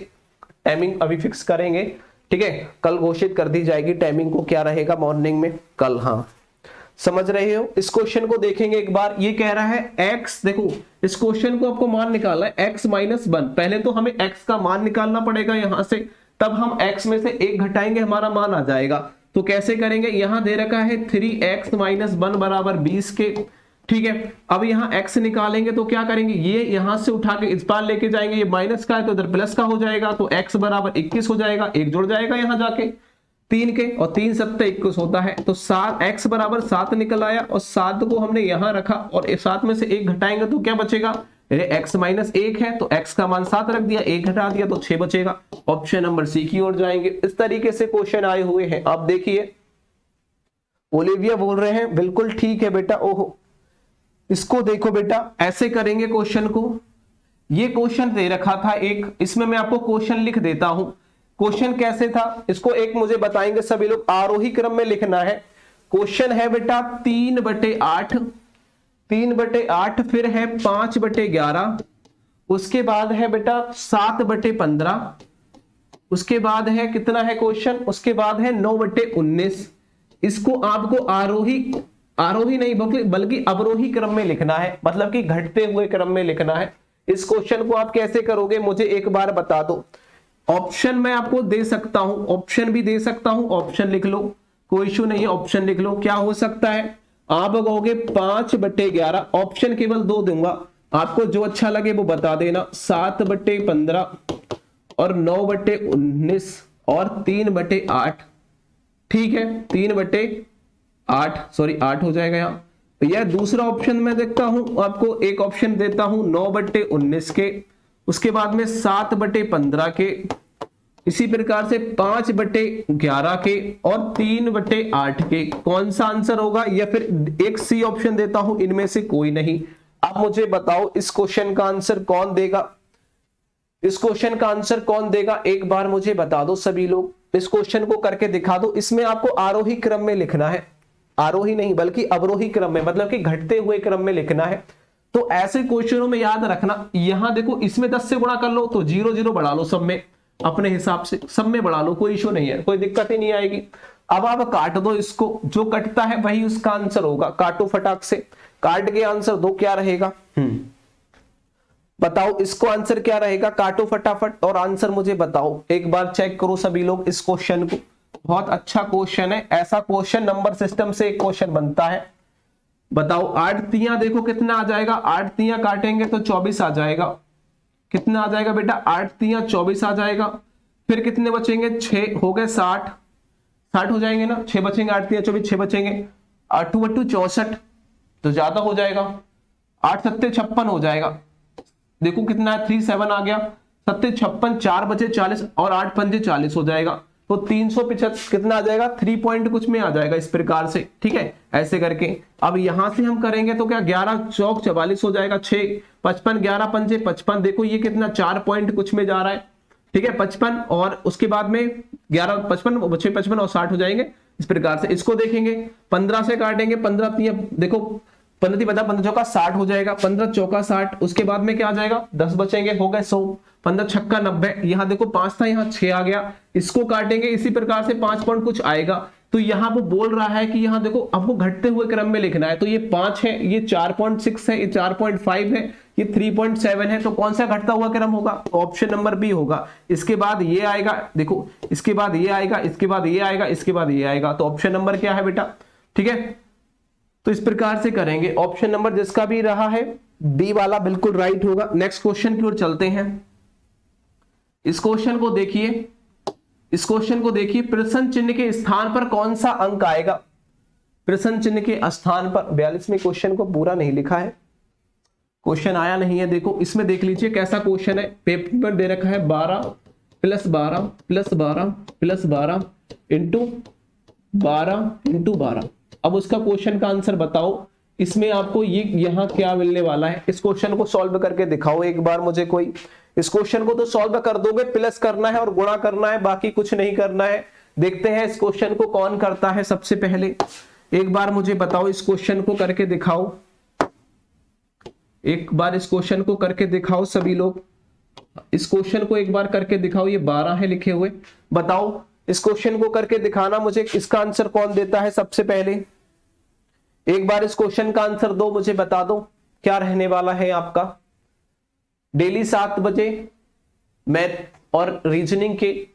टाइमिंग अभी फिक्स करेंगे, ठीक है। कल घोषित कर दी जाएगी टाइमिंग को, क्या रहेगा मॉर्निंग में कल। हाँ समझ रहे हो? इस क्वेश्चन को देखेंगे एक बार। ये कह रहा है x, देखो इस क्वेश्चन को आपको मान निकालना है x - 1। पहले तो हमें x का मान निकालना पड़ेगा यहां से, तब हम x में से 1 घटाएंगे, हमारा मान आ जाएगा। तो कैसे करेंगे? यहां दे रखा है 3x - 1 बराबर 20 के, ठीक है। अब यहाँ x निकालेंगे तो क्या करेंगे, ये यहां से उठा के इस पार लेके जाएंगे, ये माइनस का है तो इधर प्लस का हो जाएगा, तो x बराबर 21 हो जाएगा। एक जुड़ जाएगा यहाँ जाके 3 के, और 3 7 21 होता है, तो 7 x बराबर 7 निकल आया, और 7 को हमने यहां रखा और 7 में से 1 घटाएंगे तो क्या बचेगा, x - 1 है तो x का मान 7 रख दिया, 1 घटा दिया तो 6 बचेगा। ऑप्शन नंबर सी की ओर जाएंगे। इस तरीके से क्वेश्चन आए हुए हैं। आप देखिए ओलिविया बोल रहे हैं बिल्कुल ठीक है बेटा। ओहो, इसको देखो बेटा, ऐसे करेंगे क्वेश्चन को। ये क्वेश्चन दे रखा था एक, इसमें मैं आपको क्वेश्चन लिख देता हूं। क्वेश्चन कैसे था इसको एक मुझे बताएंगे सभी लोग, आरोही क्रम में लिखना है। क्वेश्चन है बेटा 3/8, 3/8, फिर है 5/11, उसके बाद है बेटा 7/15, उसके बाद है कितना है क्वेश्चन, उसके बाद है 9/19। इसको आपको आरोही नहीं बल्कि अवरोही क्रम में लिखना है, मतलब कि घटते हुए क्रम में लिखना है। इस क्वेश्चन को आप कैसे करोगे मुझे एक बार बता दो। ऑप्शन मैं आपको दे सकता हूं, ऑप्शन भी दे सकता हूं, ऑप्शन लिख लो, कोई इशू नहीं है, ऑप्शन लिख लो। क्या हो सकता है, आप कहोगे 5/11, ऑप्शन केवल 2 दूंगा, आपको जो अच्छा लगे वो बता देना, 7/15 और 9/19 और 3/8, ठीक है। 3/8 सॉरी 8 हो जाएगा यहाँ। यह दूसरा ऑप्शन मैं देखता हूं, आपको एक ऑप्शन देता हूं 9/19 के, उसके बाद में 7/15 के, इसी प्रकार से 5/11 के और 3/8 के। कौन सा आंसर होगा, या फिर एक सी ऑप्शन देता हूं, इनमें से कोई नहीं। आप मुझे बताओ इस क्वेश्चन का आंसर कौन देगा, इस क्वेश्चन का आंसर कौन देगा, एक बार मुझे बता दो सभी लोग। इस क्वेश्चन को करके दिखा दो। इसमें आपको आरोही क्रम में लिखना है, आरोही नहीं बल्कि अवरोही क्रम में, मतलब कि घटते हुए क्रम में लिखना है। तो ऐसे क्वेश्चनों में याद रखना, यहां देखो इसमें 10 से गुणा कर लो तो 0 0 बढ़ा लो, सब में अपने हिसाब से सब में बढ़ा लो, कोई इशू नहीं है, कोई दिक्कत ही नहीं आएगी। अब आप काट दो इसको, जो कटता है वही उसका आंसर होगा। काटो फटाक से, काट के आंसर दो, क्या रहेगा बताओ, इसको आंसर क्या रहेगा, काटो फटाफट और आंसर मुझे बताओ। एक बार चेक करो सभी लोग इस क्वेश्चन को, बहुत अच्छा क्वेश्चन है। ऐसा क्वेश्चन नंबर सिस्टम से एक क्वेश्चन बनता है। बताओ 8 तियां देखो कितना आ जाएगा, 8 तियां काटेंगे तो 24 आ जाएगा। कितना आ जाएगा बेटा, 8 तियां 24 आ जाएगा। फिर कितने बचेंगे, 6 हो गए 60 हो जाएंगे ना, 6 बचेंगे, 8 तियां 24, 6 बचेंगे, 8 2 64 तो ज्यादा हो जाएगा, 8 7 56 हो जाएगा। देखो कितना है, 3 7 आ गया, 7 56, 4 बचे 40 और 8 5 40 हो जाएगा। तो 375 कितना आ जाएगा, 3 पॉइंट कुछ में आ जाएगा इस प्रकार से, ठीक है। ऐसे करके अब यहां से हम करेंगे तो क्या 11 चौक 44 हो जाएगा, 6 55 11 5 55, देखो ये कितना 4 पॉइंट कुछ में जा रहा है, ठीक है 55, और उसके बाद में 11 55 बचे 55 और 60 हो जाएंगे इस प्रकार से। इसको देखेंगे 15 से काटेंगे, 15 देखो 15 बता 15 चौका 60 हो जाएगा, 15 चौका 60, उसके बाद में क्या आ जाएगा 10 बचेंगे, हो गए 100, 15 छक्का 90, यहाँ देखो 5 था यहाँ 6 आ गया। इसको काटेंगे इसी प्रकार से 5 पॉइंट कुछ आएगा। तो यहाँ वो बोल रहा है कि यहाँ देखो आपको घटते हुए क्रम में लिखना है, तो ये 5 है, ये 4.6 है, ये 4.5 है, ये 3.7 है, तो कौन सा घटता हुआ क्रम होगा, ऑप्शन नंबर बी होगा। इसके बाद ये आएगा, देखो इसके बाद ये आएगा, इसके बाद ये आएगा, इसके बाद ये आएगा, तो ऑप्शन नंबर क्या है बेटा, ठीक है। तो इस प्रकार से करेंगे, ऑप्शन नंबर जिसका भी रहा है बी वाला बिल्कुल राइट होगा। नेक्स्ट क्वेश्चन की ओर चलते हैं। इस क्वेश्चन को देखिए, इस क्वेश्चन को देखिए, प्रश्न चिन्ह के स्थान पर कौन सा अंक आएगा, प्रश्न चिन्ह के स्थान पर 42वें क्वेश्चन को पूरा नहीं लिखा है, क्वेश्चन आया नहीं है। देखो इसमें देख लीजिए कैसा क्वेश्चन है, पेपर दे रखा है 12 प्लस 12 प्लस 12 प्लस 12 इंटू 12 अब उसका क्वेश्चन का आंसर बताओ। इसमें आपको ये यहाँ क्या मिलने वाला है, इस क्वेश्चन को सॉल्व करके दिखाओ एक बार मुझे कोई। इस क्वेश्चन को तो सॉल्व कर दोगे, प्लस करना है और गुणा करना है, बाकी कुछ नहीं करना है। देखते हैं इस क्वेश्चन को कौन करता है सबसे पहले, एक बार मुझे बताओ, इस क्वेश्चन को करके दिखाओ, एक बार इस क्वेश्चन को करके दिखाओ सभी लोग। इस क्वेश्चन को एक बार करके दिखाओ, ये 12 है लिखे हुए, बताओ इस क्वेश्चन को करके दिखाना मुझे, इसका आंसर कौन देता है सबसे पहले। एक बार इस क्वेश्चन का आंसर दो, मुझे बता दो क्या रहने वाला है आपका। डेली 7 बजे मैथ और रीजनिंग के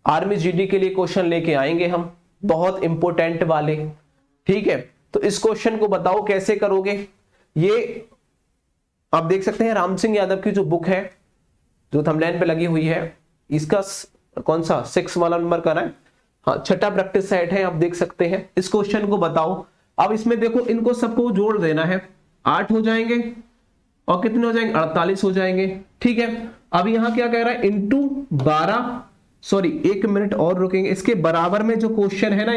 आर्मी जीडी के लिए क्वेश्चन लेके आएंगे हम, बहुत इंपॉर्टेंट वाले, ठीक है। तो इस क्वेश्चन को बताओ कैसे करोगे। ये आप देख सकते हैं राम सिंह यादव की जो बुक है, जो थंबनेल पे लगी हुई है, इसका कौन सा 6 वाला नंबर का है, हाँ 6ठा प्रैक्टिस सेट है, आप देख सकते हैं। इस क्वेश्चन को बताओ। अब इसमें देखो इनको सबको जोड़ देना है, 8 हो जाएंगे और कितने हो जाएंगे, 48 हो जाएंगे, ठीक है। अब यहां क्या कह रहा है, इंटू 12, सॉरी 1 मिनट और रुकेंगे, इसके बराबर में जो क्वेश्चन है ना,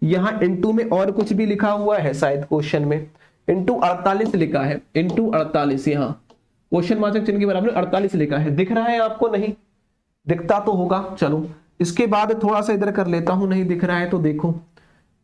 यहां इंटू में और कुछ भी लिखा हुआ है शायद क्वेश्चन में, इंटू 48 लिखा है, इंटू 48, यहाँ क्वेश्चन वाचक चिन्ह के बराबर 48 लिखा है, दिख रहा है आपको, नहीं दिखता तो होगा। चलो इसके बाद थोड़ा सा इधर कर लेता हूं, नहीं दिख रहा है तो देखो,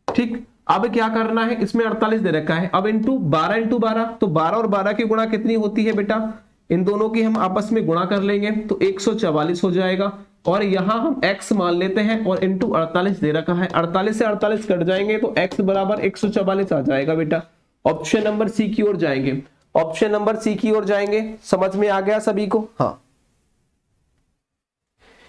ठीक। अब क्या करना है, इसमें 48 दे रखा है, अब इंटू 12, तो 12 और 12 की गुणा कितनी होती है बेटा, इन दोनों की हम आपस में गुणा कर लेंगे तो 144 हो जाएगा, और यहां हम x मान लेते हैं और इंटू 48 दे रखा है, 48 से 48 कट जाएंगे तो x बराबर 144 आ जाएगा बेटा। ऑप्शन नंबर सी की ओर जाएंगे, ऑप्शन नंबर सी की ओर जाएंगे। समझ में आ गया सभी को, हाँ।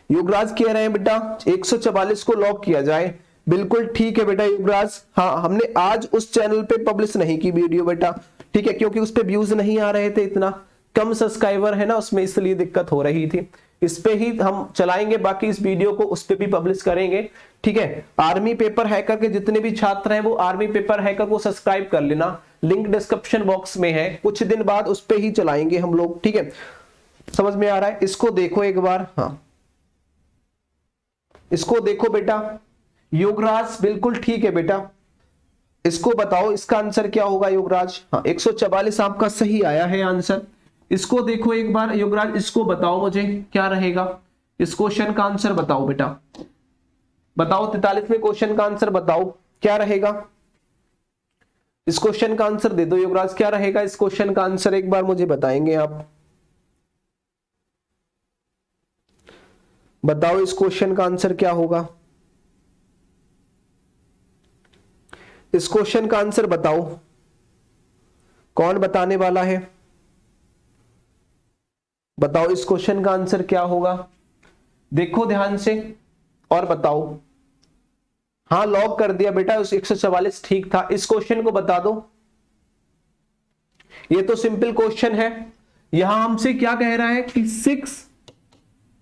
युवराज कह रहे हैं बेटा 144 को लॉक किया जाए, बिल्कुल ठीक है बेटा युवराज। हाँ, हमने आज उस चैनल पे पब्लिश नहीं की वीडियो बेटा, ठीक है, क्योंकि उस पे व्यूज नहीं आ रहे थे, इतना कम सब्सक्राइबर है ना उसमें, इसलिए दिक्कत हो रही थी। इस पे ही हम चलाएंगे, बाकी इस वीडियो को उस पे भी पब्लिश करेंगे, ठीक है। आर्मी पेपर हैकर के जितने भी छात्र हैं वो आर्मी पेपर हैकर को सब्सक्राइब कर लेना, लिंक डिस्क्रिप्शन बॉक्स में है, कुछ दिन बाद उस पे ही चलाएंगे हम लोग, ठीक है। समझ में आ रहा है, इसको देखो एक बार, हाँ इसको देखो बेटा। योगराज बिल्कुल ठीक है बेटा, इसको बताओ इसका आंसर क्या होगा योगराज। हाँ 144 आपका सही आया है आंसर। इसको देखो एक बार योगराज, इसको बताओ मुझे क्या रहेगा, इस क्वेश्चन का आंसर बताओ बेटा, बताओ 43वें क्वेश्चन का आंसर बताओ क्या रहेगा। इस क्वेश्चन का आंसर दे दो योगराज, क्या रहेगा इस क्वेश्चन का आंसर, एक बार मुझे बताएंगे आप, बताओ इस क्वेश्चन का आंसर क्या होगा, इस क्वेश्चन का आंसर बताओ, कौन बताने वाला है, बताओ इस क्वेश्चन का आंसर क्या होगा, देखो ध्यान से और बताओ। हाँ लॉक कर दिया बेटा, उस 144 ठीक था। इस क्वेश्चन को बता दो, ये तो सिंपल क्वेश्चन है। यहां हमसे क्या कह रहा है कि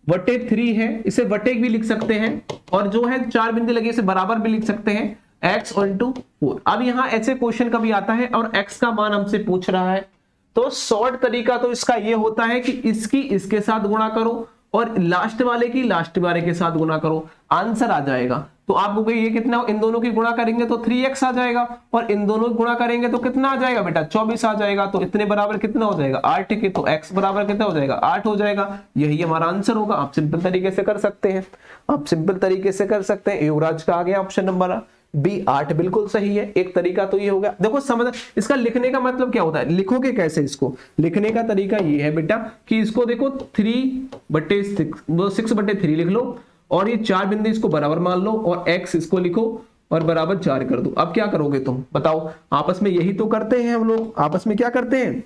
6/3 है, इसे बटे भी लिख सकते हैं, और जो है 4 बिंदु लगे इसे बराबर भी लिख सकते हैं, x इंटू 4। अब यहां ऐसे क्वेश्चन कभी आता है और x का मान हमसे पूछ रहा है, तो शॉर्ट तरीका तो इसका ये होता है कि इसकी इसके साथ गुणा करो और लास्ट वाले की लास्ट वाले के साथ गुणा करो, आंसर आ जाएगा। तो आप ये कितना, इन दोनों की गुणा करेंगे तो 3x आ जाएगा, और इन दोनों की गुणा करेंगे तो कितना आ जाएगा बेटा, 24 आ जाएगा। तो इतने बराबर कितना हो जाएगा, 8 के, तो x बराबर कितना हो जाएगा, 8 हो जाएगा। यही हमारा आंसर होगा। आप सिंपल तरीके से कर सकते हैं, आप सिंपल तरीके से कर सकते हैं। युवराज का आ गया ऑप्शन नंबर बी 8 बिल्कुल सही है। एक तरीका तो ये हो गया। देखो समझ, इसका लिखने का मतलब क्या होता है, लिखोगे कैसे इसको, लिखने का तरीका ये है बेटा कि इसको देखो 6/3 लिख लो, और ये 4 बिंदु इसको बराबर मान लो, और x इसको लिखो और बराबर 4 कर दो। अब क्या करोगे तुम बताओ, आपस में यही तो करते हैं हम लोग, आपस में क्या करते हैं,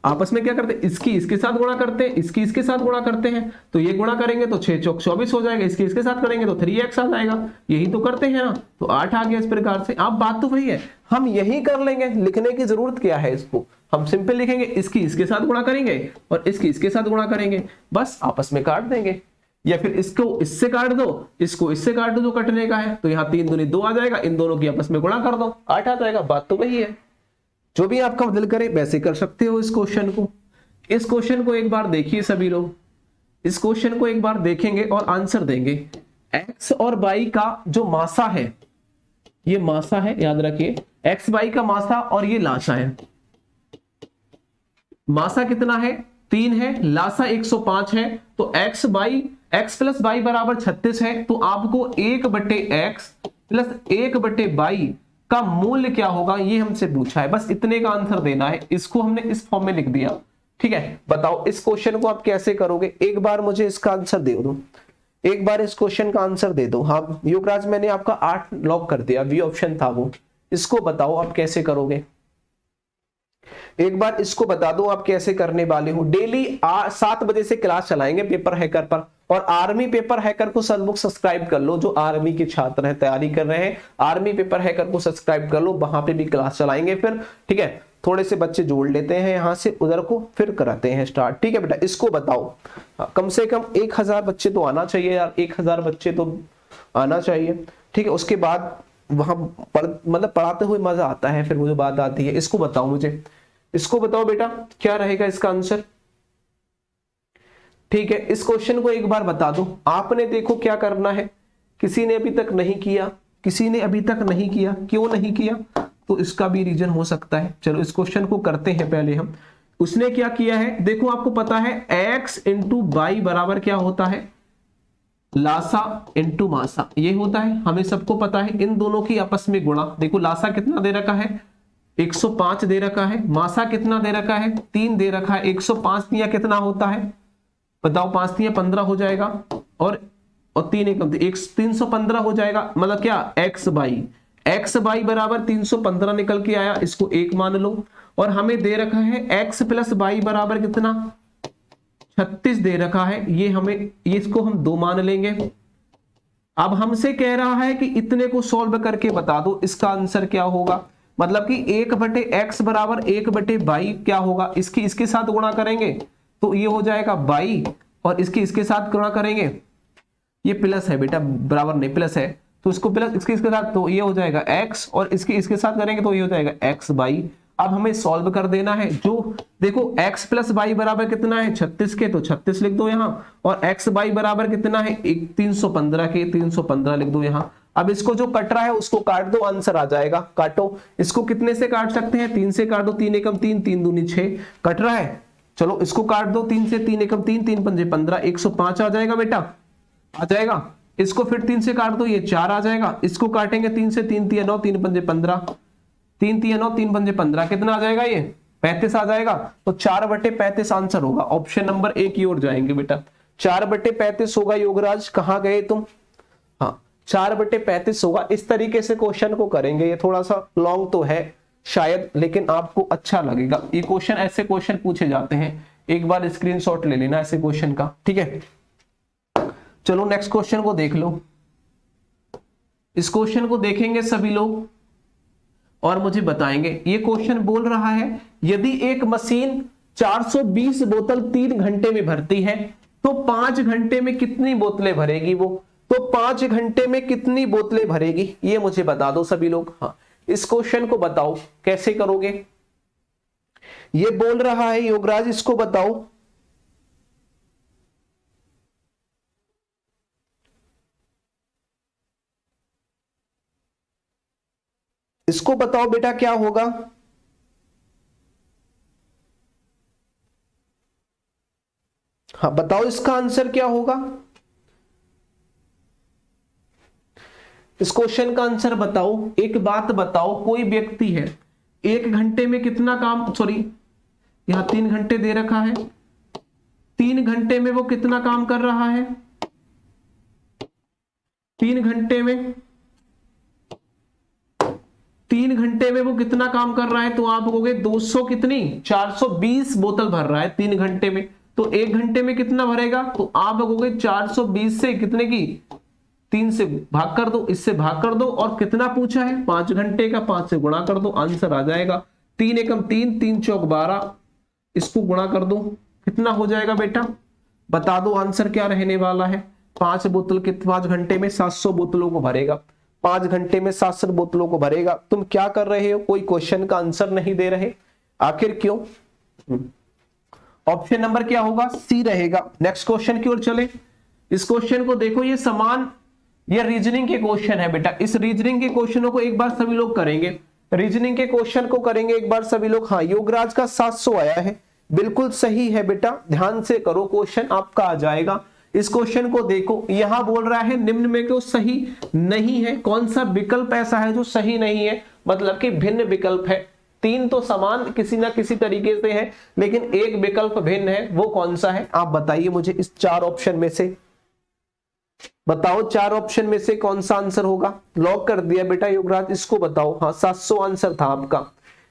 आपस में क्या करते हैं, इसकी इसके साथ गुणा करते हैं, इसकी इसके साथ गुणा करते हैं। तो ये गुणा करेंगे तो 6 चौक 24 हो जाएगा, इसके इसके साथ करेंगे तो 3x आ जाएगा। यही तो करते हैं ना, तो 8 आ गया इस प्रकार से। आप बात तो वही है, हम यही कर लेंगे, लिखने की जरूरत क्या है, इसको हम सिंपल लिखेंगे, इसकी इसके साथ गुणा करेंगे और इसकी इसके साथ गुणा करेंगे, बस आपस में काट देंगे, या फिर इसको इससे काट दो, इसको इससे काट दो जो कटने का है, तो यहाँ 3 दूनी 2 आ जाएगा, इन दोनों की आपस में गुणा कर दो, 8 आ जाएगा। बात तो वही है, जो भी आपका दिल करे वैसे कर सकते हो इस क्वेश्चन को। इस क्वेश्चन को एक बार देखिए सभी लोग, इस क्वेश्चन को एक बार देखेंगे और आंसर देंगे। एक्स और वाई का जो मासा है, ये मासा है, याद रखिए एक्स वाई का मासा और ये लासा है। मासा कितना है? 3 है, लासा 105 है, तो एक्स प्लस वाई बराबर 36 है। तो आपको 1/x प्लस 1/y का मूल्य क्या होगा ये हमसे पूछा है, बस इतने का आंसर देना है। इसको हमने इस फॉर्म में लिख दिया, ठीक है। बताओ इस क्वेश्चन को आप कैसे करोगे, एक बार मुझे इसका आंसर दे दो, एक बार इस क्वेश्चन का आंसर दे दो। हाँ युवराज, मैंने आपका 8 लॉक कर दिया, बी ऑप्शन था वो। इसको बताओ आप कैसे करोगे, एक बार इसको बता दो आप कैसे करने वाले हो। डेली 7 बजे से क्लास चलाएंगे पेपर हैकर पर, और आर्मी पेपर हैकर को सब लोग सब्सक्राइब कर लो, जो आर्मी के छात्र हैं तैयारी कर रहे हैं, आर्मी पेपर हैकर को सब्सक्राइब कर लो, वहां पे भी क्लास चलाएंगे फिर, ठीक है। थोड़े से बच्चे जोड़ लेते हैं यहाँ से उधर को, फिर कराते हैं स्टार्ट, ठीक है बेटा। इसको बताओ, कम से कम 1000 बच्चे तो आना चाहिए यार, 1000 बच्चे तो आना चाहिए, ठीक है। उसके बाद वहां मतलब पढ़ाते हुए मजा आता है, फिर वो जो बात आती है। इसको बताओ मुझे, इसको बताओ बेटा क्या रहेगा इसका आंसर, ठीक है। इस क्वेश्चन को एक बार बता दो। आपने देखो क्या करना है, किसी ने अभी तक नहीं किया, किसी ने अभी तक नहीं किया, क्यों नहीं किया? तो इसका भी रीजन हो सकता है। चलो इस क्वेश्चन को करते हैं पहले हम। उसने क्या किया है, देखो आपको पता है x इंटू वाई बराबर क्या होता है, लासा इंटू मासा, ये होता है, हमें सबको पता है। इन दोनों की आपस में गुणा, देखो लासा कितना दे रखा है 105 दे रखा है, मासा कितना दे रखा है 3 दे रखा है। 105 दिया कितना होता है बताओ, 5 दिया 15 हो जाएगा, और 3 एकम 315 हो जाएगा। मतलब क्या एक्स बाई बराबर 315 निकल के आया, इसको 1 मान लो। और हमें दे रखा है x प्लस वाई बराबर कितना 36 दे रखा है, ये इसको हम 2 मान लेंगे। अब हमसे कह रहा है कि इतने को सॉल्व करके बता दो इसका आंसर क्या होगा। मतलब कि 1/x बराबर 1/y क्या होगा, इसके साथ गुणा करेंगे तो ये हो जाएगा y, और इसके साथ गुणा करेंगे, ये प्लस है बेटा, बराबर नहीं प्लस है, तो इसको प्लस इसके साथ तो ये हो जाएगा x, और इसके साथ करेंगे तो ये हो जाएगा xy। अब हमें सॉल्व कर देना है। जो देखो x प्लस वाई बराबर कितना है 36 के, तो 36 लिख दो यहाँ, और एक्स वाई बराबर कितना है 315 के, 315 लिख दो यहाँ। अब इसको जो कट रहा है उसको काट दो, आंसर आ जाएगा। काटो, इसको कितने से काट सकते हैं, 3 से काट दो, 3 एकम 3, 3 दूनी 6 कट रहा है। चलो इसको काट दो 3 से, 3 एकम 3, 3 पंजे 15, 105 आ जाएगा बेटा, आ जाएगा। इसको फिर 3 से काट दो, ये 4 आ जाएगा। इसको काटेंगे 3 से, 3 3 9, 3 पंजे 15, 3 3 9, 3 पंजे 15, कितना आ जाएगा ये 35 आ जाएगा। तो 4/35 आंसर होगा। ऑप्शन नंबर ए की ओर जाएंगे बेटा, 4/35 होगा। योगराज कहाँ गए तुम? हाँ 4/35 होगा। इस तरीके से क्वेश्चन को करेंगे। ये थोड़ा सा लॉन्ग तो है शायद, लेकिन आपको अच्छा लगेगा। ये क्वेश्चन, ऐसे क्वेश्चन पूछे जाते हैं, एक बार स्क्रीनशॉट ले लेना ऐसे क्वेश्चन का, ठीक है। चलो नेक्स्ट क्वेश्चन को देख लो। इस क्वेश्चन को देखेंगे सभी लोग और मुझे बताएंगे। ये क्वेश्चन बोल रहा है यदि एक मशीन 420 बोतल 3 घंटे में भरती है तो 5 घंटे में कितनी बोतलें भरेगी वो? तो 5 घंटे में कितनी बोतलें भरेगी ये मुझे बता दो सभी लोग। हाँ इस क्वेश्चन को बताओ कैसे करोगे। ये बोल रहा है योगराज, इसको बताओ। इसको बताओ बेटा क्या होगा। हाँ बताओ इसका आंसर क्या होगा। इस क्वेश्चन का आंसर बताओ। एक बात बताओ, कोई व्यक्ति है 1 घंटे में कितना काम, सॉरी यहां 3 घंटे दे रखा है, 3 घंटे में वो कितना काम कर रहा है? 3 घंटे में वो कितना काम कर रहा है? तो आप कहोगे 200 कितनी 420 बोतल भर रहा है 3 घंटे में। तो 1 घंटे में कितना भरेगा? तो आप कहोगे 420 से कितने की 3 से भाग कर दो, इससे भाग कर दो, और कितना पूछा है 5 घंटे का, 5 से गुणा कर दो, आंसर आ जाएगा। 3 एकम 3, 3 चौक 12, इसको गुणा कर दो, कितना हो जाएगा बेटा बता दो आंसर क्या रहने वाला है। 5 बोतल के 5 घंटे में 700 बोतलों को भरेगा, 5 घंटे में 700 बोतलों को भरेगा। तुम क्या कर रहे हो, कोई क्वेश्चन का आंसर नहीं दे रहे, आखिर क्यों? ऑप्शन नंबर क्या होगा, सी रहेगा। नेक्स्ट क्वेश्चन की ओर चले। इस क्वेश्चन को देखो, ये समान, ये रीजनिंग के क्वेश्चन है बेटा। इस रीजनिंग के क्वेश्चनों को एक बार सभी लोग करेंगे, रीजनिंग के क्वेश्चन को करेंगे एक बार सभी लोग। हाँ, योगराज का 700 आया है, बिल्कुल सही है बेटा, ध्यान से करो, क्वेश्चन आपका आ जाएगा। इस क्वेश्चन को देखो, यहां बोल रहा है निम्न में क्यों सही नहीं है, कौन सा विकल्प ऐसा है जो सही नहीं है, मतलब कि भिन्न विकल्प है। तीन तो समान किसी ना किसी तरीके से है, लेकिन एक विकल्प भिन्न है, वो कौन सा है आप बताइए मुझे। इस चार ऑप्शन में से बताओ, चार ऑप्शन में से कौन सा आंसर होगा। लॉक कर दिया बेटा योगराज, इसको बताओ। हाँ, 700 आंसर था आपका,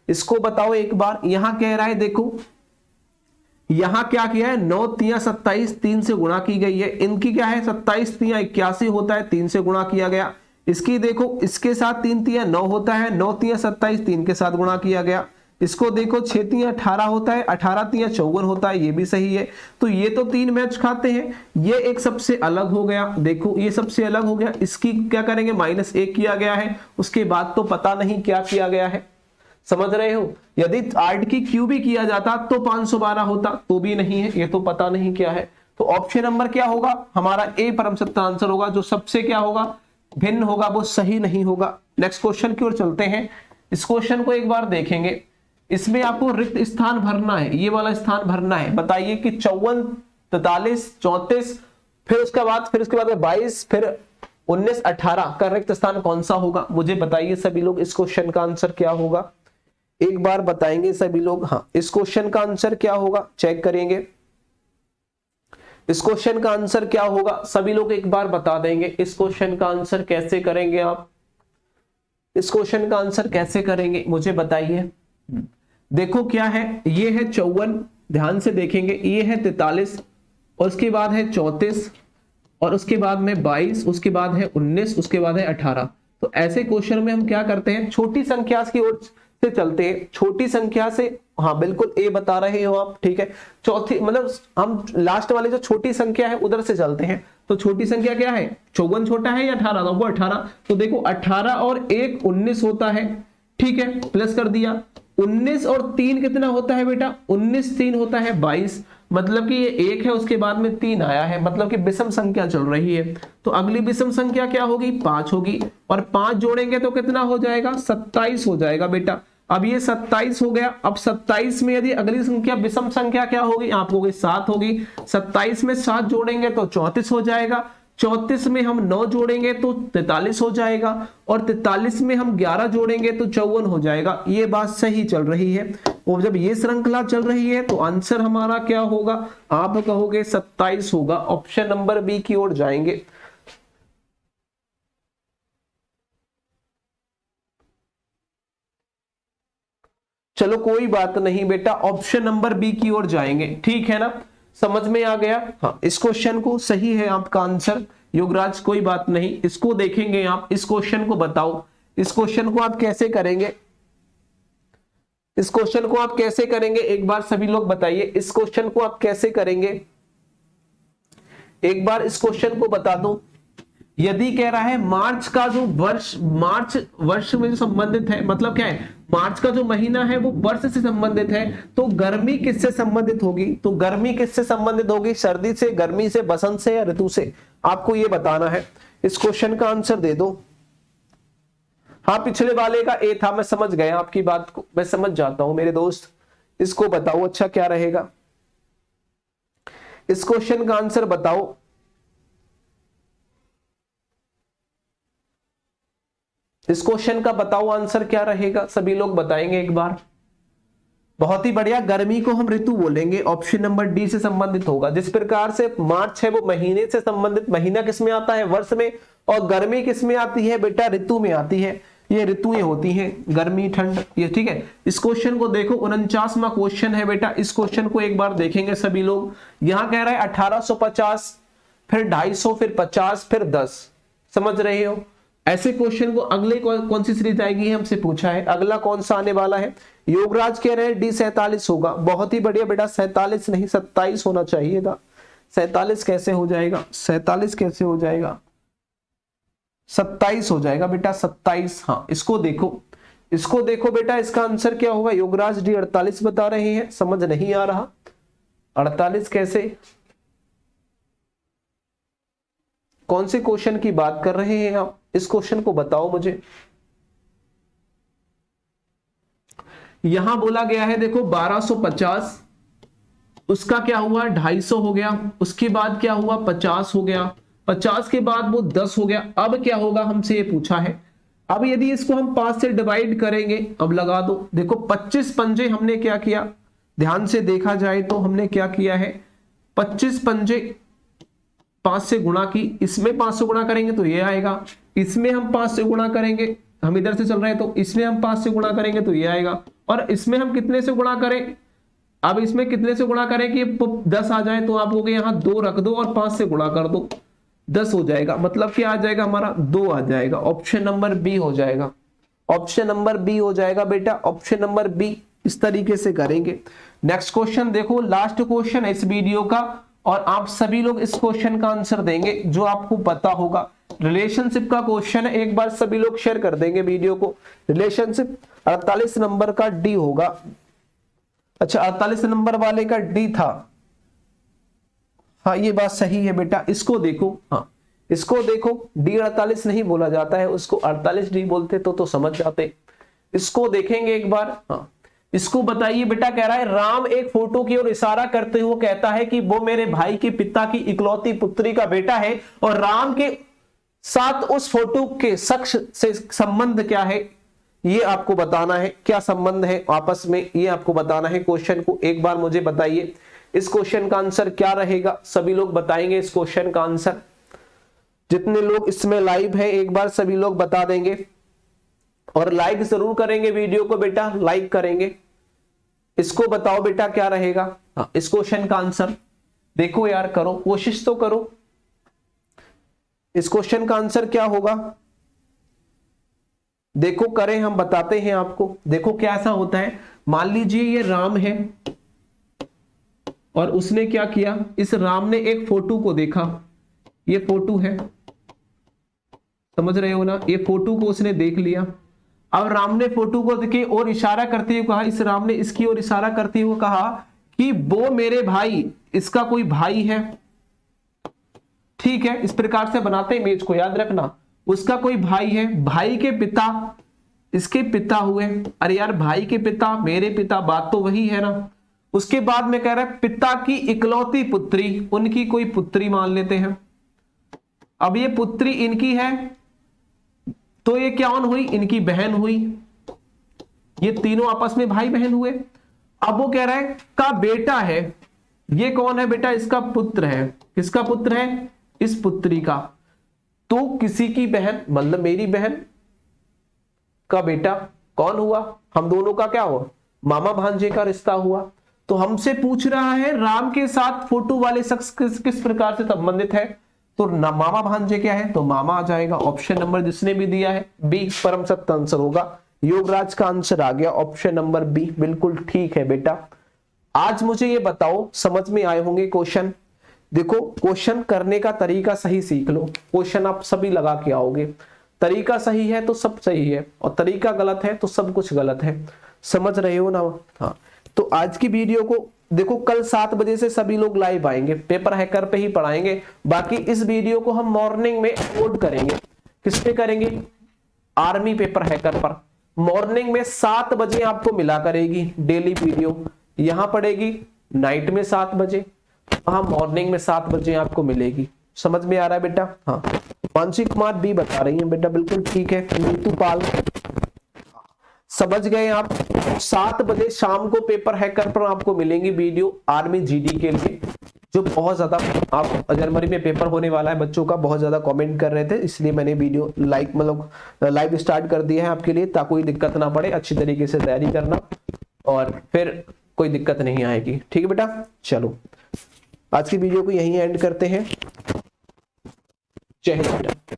इसको बताओ एक बार। यहां कह रहा है देखो, यहां क्या किया है, 9 तिया 27, 3 से गुणा की गई है। इनकी क्या है, 27 तिया 81 होता है, 3 से गुणा किया गया। इसकी देखो, इसके साथ 3 तिया 9 होता है, 9 तिया 27, 3 के साथ गुणा किया गया। इसको देखो, 6 तिया 18 होता है, 18 तिया 54 होता है, ये भी सही है। तो ये तो तीन मैच खाते हैं। ये एक सबसे अलग हो गया, देखो ये सबसे अलग हो गया। इसकी क्या करेंगे, -1 किया गया है। उसके बाद तो पता नहीं क्या किया गया है, समझ रहे हो। यदि 8 की क्यू भी किया जाता तो 512 होता, तो भी नहीं है, ये तो पता नहीं क्या है। तो ऑप्शन नंबर क्या होगा हमारा, ए परम सत्य आंसर होगा। जो सबसे क्या होगा, भिन्न होगा, वो सही नहीं होगा। नेक्स्ट क्वेश्चन की ओर चलते हैं। इस क्वेश्चन को एक बार देखेंगे। इसमें आपको रिक्त स्थान भरना है, ये वाला स्थान भरना है। बताइए कि 54, 43, 34, फिर उसके बाद 22, फिर 19, 18 का रिक्त स्थान कौन सा होगा, मुझे बताइए सभी लोग। इस क्वेश्चन का आंसर क्या होगा, एक बार बताएंगे सभी लोग। हाँ, इस क्वेश्चन का आंसर क्या होगा, चेक करेंगे। इस क्वेश्चन का आंसर क्या होगा, सभी लोग एक बार बता देंगे। इस क्वेश्चन का आंसर कैसे करेंगे आप, इस क्वेश्चन का आंसर कैसे करेंगे मुझे बताइए। देखो क्या है, ये है 54, ध्यान से देखेंगे, ये है 43, और उसके बाद है 34, और उसके बाद में 22, उसके बाद है 19, उसके बाद है 18। तो ऐसे क्वेश्चन में हम क्या करते हैं, छोटी संख्या की ओर से चलते हैं, छोटी संख्या से। हाँ बिल्कुल, ए बता रहे हो आप, ठीक है। चौथी मतलब हम लास्ट वाली जो छोटी संख्या है उधर से चलते हैं। तो छोटी संख्या क्या है, 54 छोटा है या 18, वो 18। तो देखो 18 और 1 19 होता है, ठीक है, प्लस कर दिया। 19 और 3 कितना होता है बेटा, 19 3 होता है 22, मतलब कि ये 1 है, उसके बाद में 3 आया है, मतलब कि विषम संख्या चल रही है। तो अगली विषम संख्या क्या होगी, 5 होगी, और 5 जोड़ेंगे तो कितना हो जाएगा, 27 हो जाएगा बेटा। अब ये 27 हो गया। अब 27 में यदि अगली संख्या विषम संख्या क्या होगी, आपको होगी 7 होगी। 27 में 7 जोड़ेंगे तो 34 हो जाएगा। 34 में हम 9 जोड़ेंगे तो 43 हो जाएगा, और 43 में हम 11 जोड़ेंगे तो 54 हो जाएगा। ये बात सही चल रही है। और जब ये श्रृंखला चल रही है तो आंसर हमारा क्या होगा, आप कहोगे 27 होगा। ऑप्शन नंबर बी की ओर जाएंगे। चलो कोई बात नहीं बेटा, ऑप्शन नंबर बी की ओर जाएंगे, ठीक है ना, समझ में आ गया। हाँ, इस क्वेश्चन को सही है आपका आंसर योगराज, कोई बात नहीं। इसको देखेंगे आप, इस क्वेश्चन को बताओ। इस क्वेश्चन को आप कैसे करेंगे, इस क्वेश्चन को आप कैसे करेंगे, एक बार सभी लोग बताइए। इस क्वेश्चन को आप कैसे करेंगे, एक बार इस क्वेश्चन को बता दो। यदि कह रहा है मार्च का जो वर्ष, मार्च वर्ष में जो संबंधित है, मतलब क्या है, मार्च का जो महीना है वो वर्ष से संबंधित है, तो गर्मी किससे संबंधित होगी, तो गर्मी किससे संबंधित होगी, सर्दी से, गर्मी से, बसंत से या ऋतु से, आपको ये बताना है। इस क्वेश्चन का आंसर दे दो। हाँ, पिछले वाले का ए था, मैं समझ गया आपकी बात को, मैं समझ जाता हूं मेरे दोस्त। इसको बताओ अच्छा क्या रहेगा, इस क्वेश्चन का आंसर बताओ। इस क्वेश्चन का बताओ आंसर क्या रहेगा, सभी लोग बताएंगे एक बार। बहुत ही बढ़िया, गर्मी को हम ऋतु बोलेंगे, ऑप्शन नंबर डी से संबंधित होगा। जिस प्रकार से मार्च है वो महीने से संबंधित, महीना किस में आता है, वर्ष में, और गर्मी किस में आती है बेटा, ऋतु में आती है। ये ऋतुएं होती हैं, गर्मी ठंड, ये ठीक है। इस क्वेश्चन को देखो, 49वां क्वेश्चन है बेटा। इस क्वेश्चन को एक बार देखेंगे सभी लोग। यहां कह रहा है 1850, फिर 250, फिर 50, फिर 10, समझ रहे हो। ऐसे क्वेश्चन को अगले कौन सी सीरीज आएगी हमसे पूछा है, अगला कौन सा आने वाला है। योगराज कह रहे हैं डी 47 होगा, बहुत ही बढ़िया बेटा। 47 नहीं 27 होना चाहिए था, 47 कैसे हो जाएगा, 47 कैसे हो जाएगा, 27 हो जाएगा बेटा, 27। हाँ, इसको देखो, इसको देखो बेटा, इसका आंसर क्या होगा। योगराज डी 48 बता रहे हैं, समझ नहीं आ रहा, 48 कैसे, कौन से क्वेश्चन की बात कर रहे हैं आप, इस क्वेश्चन को बताओ मुझे। यहां बोला गया है देखो 1250, उसका क्या हुआ 250 हो गया, उसके बाद क्या हुआ 50 हो गया, 50 के बाद वो 10 हो गया। अब क्या होगा हमसे ये पूछा है। अब यदि इसको हम 5 से डिवाइड करेंगे, अब लगा दो, देखो 25 पंजे हमने क्या किया, ध्यान से देखा जाए तो हमने क्या किया है, 25 पंजे 5 से गुणा की, इसमें 5 से गुणा करेंगे तो ये आएगा, इसमें हम 5 से गुणा करेंगे, हम इधर से चल रहे हैं तो इसमें हम 5 से गुणा करेंगे तो ये आएगा, और इसमें हम कितने से गुणा करें, अब इसमें कितने से गुणा करें कि 10 आ जाए, तो आप लोगे यहां 2 रख दो और 5 से गुणा कर दो, 10 हो जाएगा, मतलब क्या आ जाएगा हमारा 2 आ जाएगा, ऑप्शन नंबर बी हो जाएगा, ऑप्शन नंबर बी हो जाएगा बेटा, ऑप्शन नंबर बी। इस तरीके से करेंगे। नेक्स्ट क्वेश्चन देखो, लास्ट क्वेश्चन है इस वीडियो का, और आप सभी लोग इस क्वेश्चन का आंसर देंगे जो आपको पता होगा। रिलेशनशिप का क्वेश्चन है, एक बार सभी लोग शेयर कर देंगे वीडियो को। रिलेशनशिप 48 नंबर का डी होगा। अच्छा 48 नंबर वाले का डी था, हाँ ये बात सही है बेटा। इसको देखो, हाँ इसको देखो, डी 48 नहीं बोला जाता है, उसको 48 डी बोलते तो समझ जाते। इसको देखेंगे एक बार, हाँ इसको बताइए बेटा। कह रहा है राम एक फोटो की ओर इशारा करते हुए कहता है कि वो मेरे भाई के पिता की इकलौती पुत्री का बेटा है, और राम के साथ उस फोटो के शख्स से संबंध क्या है, ये आपको बताना है। क्या संबंध है आपस में, ये आपको बताना है। क्वेश्चन को एक बार मुझे बताइए, इस क्वेश्चन का आंसर क्या रहेगा, सभी लोग बताएंगे इस क्वेश्चन का आंसर। जितने लोग इसमें लाइव है एक बार सभी लोग बता देंगे, और लाइक जरूर करेंगे वीडियो को बेटा, लाइक करेंगे। इसको बताओ बेटा क्या रहेगा, हाँ इस क्वेश्चन का आंसर देखो यार, करो कोशिश तो करो। इस क्वेश्चन का आंसर क्या होगा, देखो करें, हम बताते हैं आपको। देखो क्या ऐसा होता है, मान लीजिए ये राम है, और उसने क्या किया, इस राम ने एक फोटो को देखा, ये फोटो है, समझ रहे हो ना, ये फोटो को उसने देख लिया। अब राम ने फोटो को देखे और इशारा करते हुए कहा, इस राम ने इसकी ओर इशारा करते हुए कहा कि वो मेरे भाई, इसका कोई भाई है, ठीक है। इस प्रकार से बनाते हैं इमेज को, याद रखना, उसका कोई भाई है, भाई के पिता इसके पिता हुए। अरे यार भाई के पिता मेरे पिता, बात तो वही है ना। उसके बाद में कह रहा है पिता की इकलौती पुत्री, उनकी कोई पुत्री मान लेते हैं। अब ये पुत्री इनकी है, तो ये क्या हुई, इनकी बहन हुई। ये तीनों आपस में भाई बहन हुए। अब वो कह रहा है का बेटा है, ये कौन है बेटा, इसका पुत्र है। किसका पुत्र है, इस पुत्री का। तो किसी की बहन, मतलब मेरी बहन का बेटा कौन हुआ, हम दोनों का क्या हुआ, मामा भांजे का रिश्ता हुआ। तो हमसे पूछ रहा है राम के साथ फोटो वाले शख्स किस प्रकार से संबंधित है, तो मामा भांजे क्या है, तो मामा आ जाएगा। ऑप्शन नंबर जिसने भी दिया है बी परम सत्य आंसर होगा। योगराज का आंसर आ गया ऑप्शन नंबर बी, बिल्कुल ठीक है बेटा। आज मुझे ये बताओ, समझ में आए होंगे क्वेश्चन। देखो क्वेश्चन करने का तरीका सही सीख लो, क्वेश्चन आप सभी लगा के आओगे। तरीका सही है तो सब सही है, और तरीका गलत है तो सब कुछ गलत है, समझ रहे हो ना। हाँ तो आज की वीडियो को देखो, कल 7 बजे से सभी लोग लाइव आएंगे, पेपर हैकर पे ही पढ़ाएंगे। बाकी इस वीडियो को हम मॉर्निंग में अपलोड करेंगे। किस पे करेंगे, आर्मी पेपर हैकर पर। मॉर्निंग में 7 बजे आपको मिला करेगी डेली वीडियो, यहां पड़ेगी नाइट में 7 बजे, हाँ मॉर्निंग में 7 बजे आपको मिलेगी। समझ में आ रहा है बेटा। हाँ मानसी कुमार बी बता रही है बेटा, बिल्कुल ठीक है। नीतू पाल, समझ गए आप। 7 बजे शाम को पेपर हैकर पर आपको मिलेंगी वीडियो आर्मी जीडी के लिए, जो बहुत ज्यादा, आप जनवरी में पेपर होने वाला है बच्चों का, बहुत ज्यादा कमेंट कर रहे थे, इसलिए मैंने वीडियो लाइव स्टार्ट कर दिया है आपके लिए, ताकि कोई दिक्कत ना पड़े, अच्छी तरीके से तैयारी करना और फिर कोई दिक्कत नहीं आएगी। ठीक है बेटा, चलो आज की वीडियो को यहीं एंड करते हैं। जय हिंद बेटा।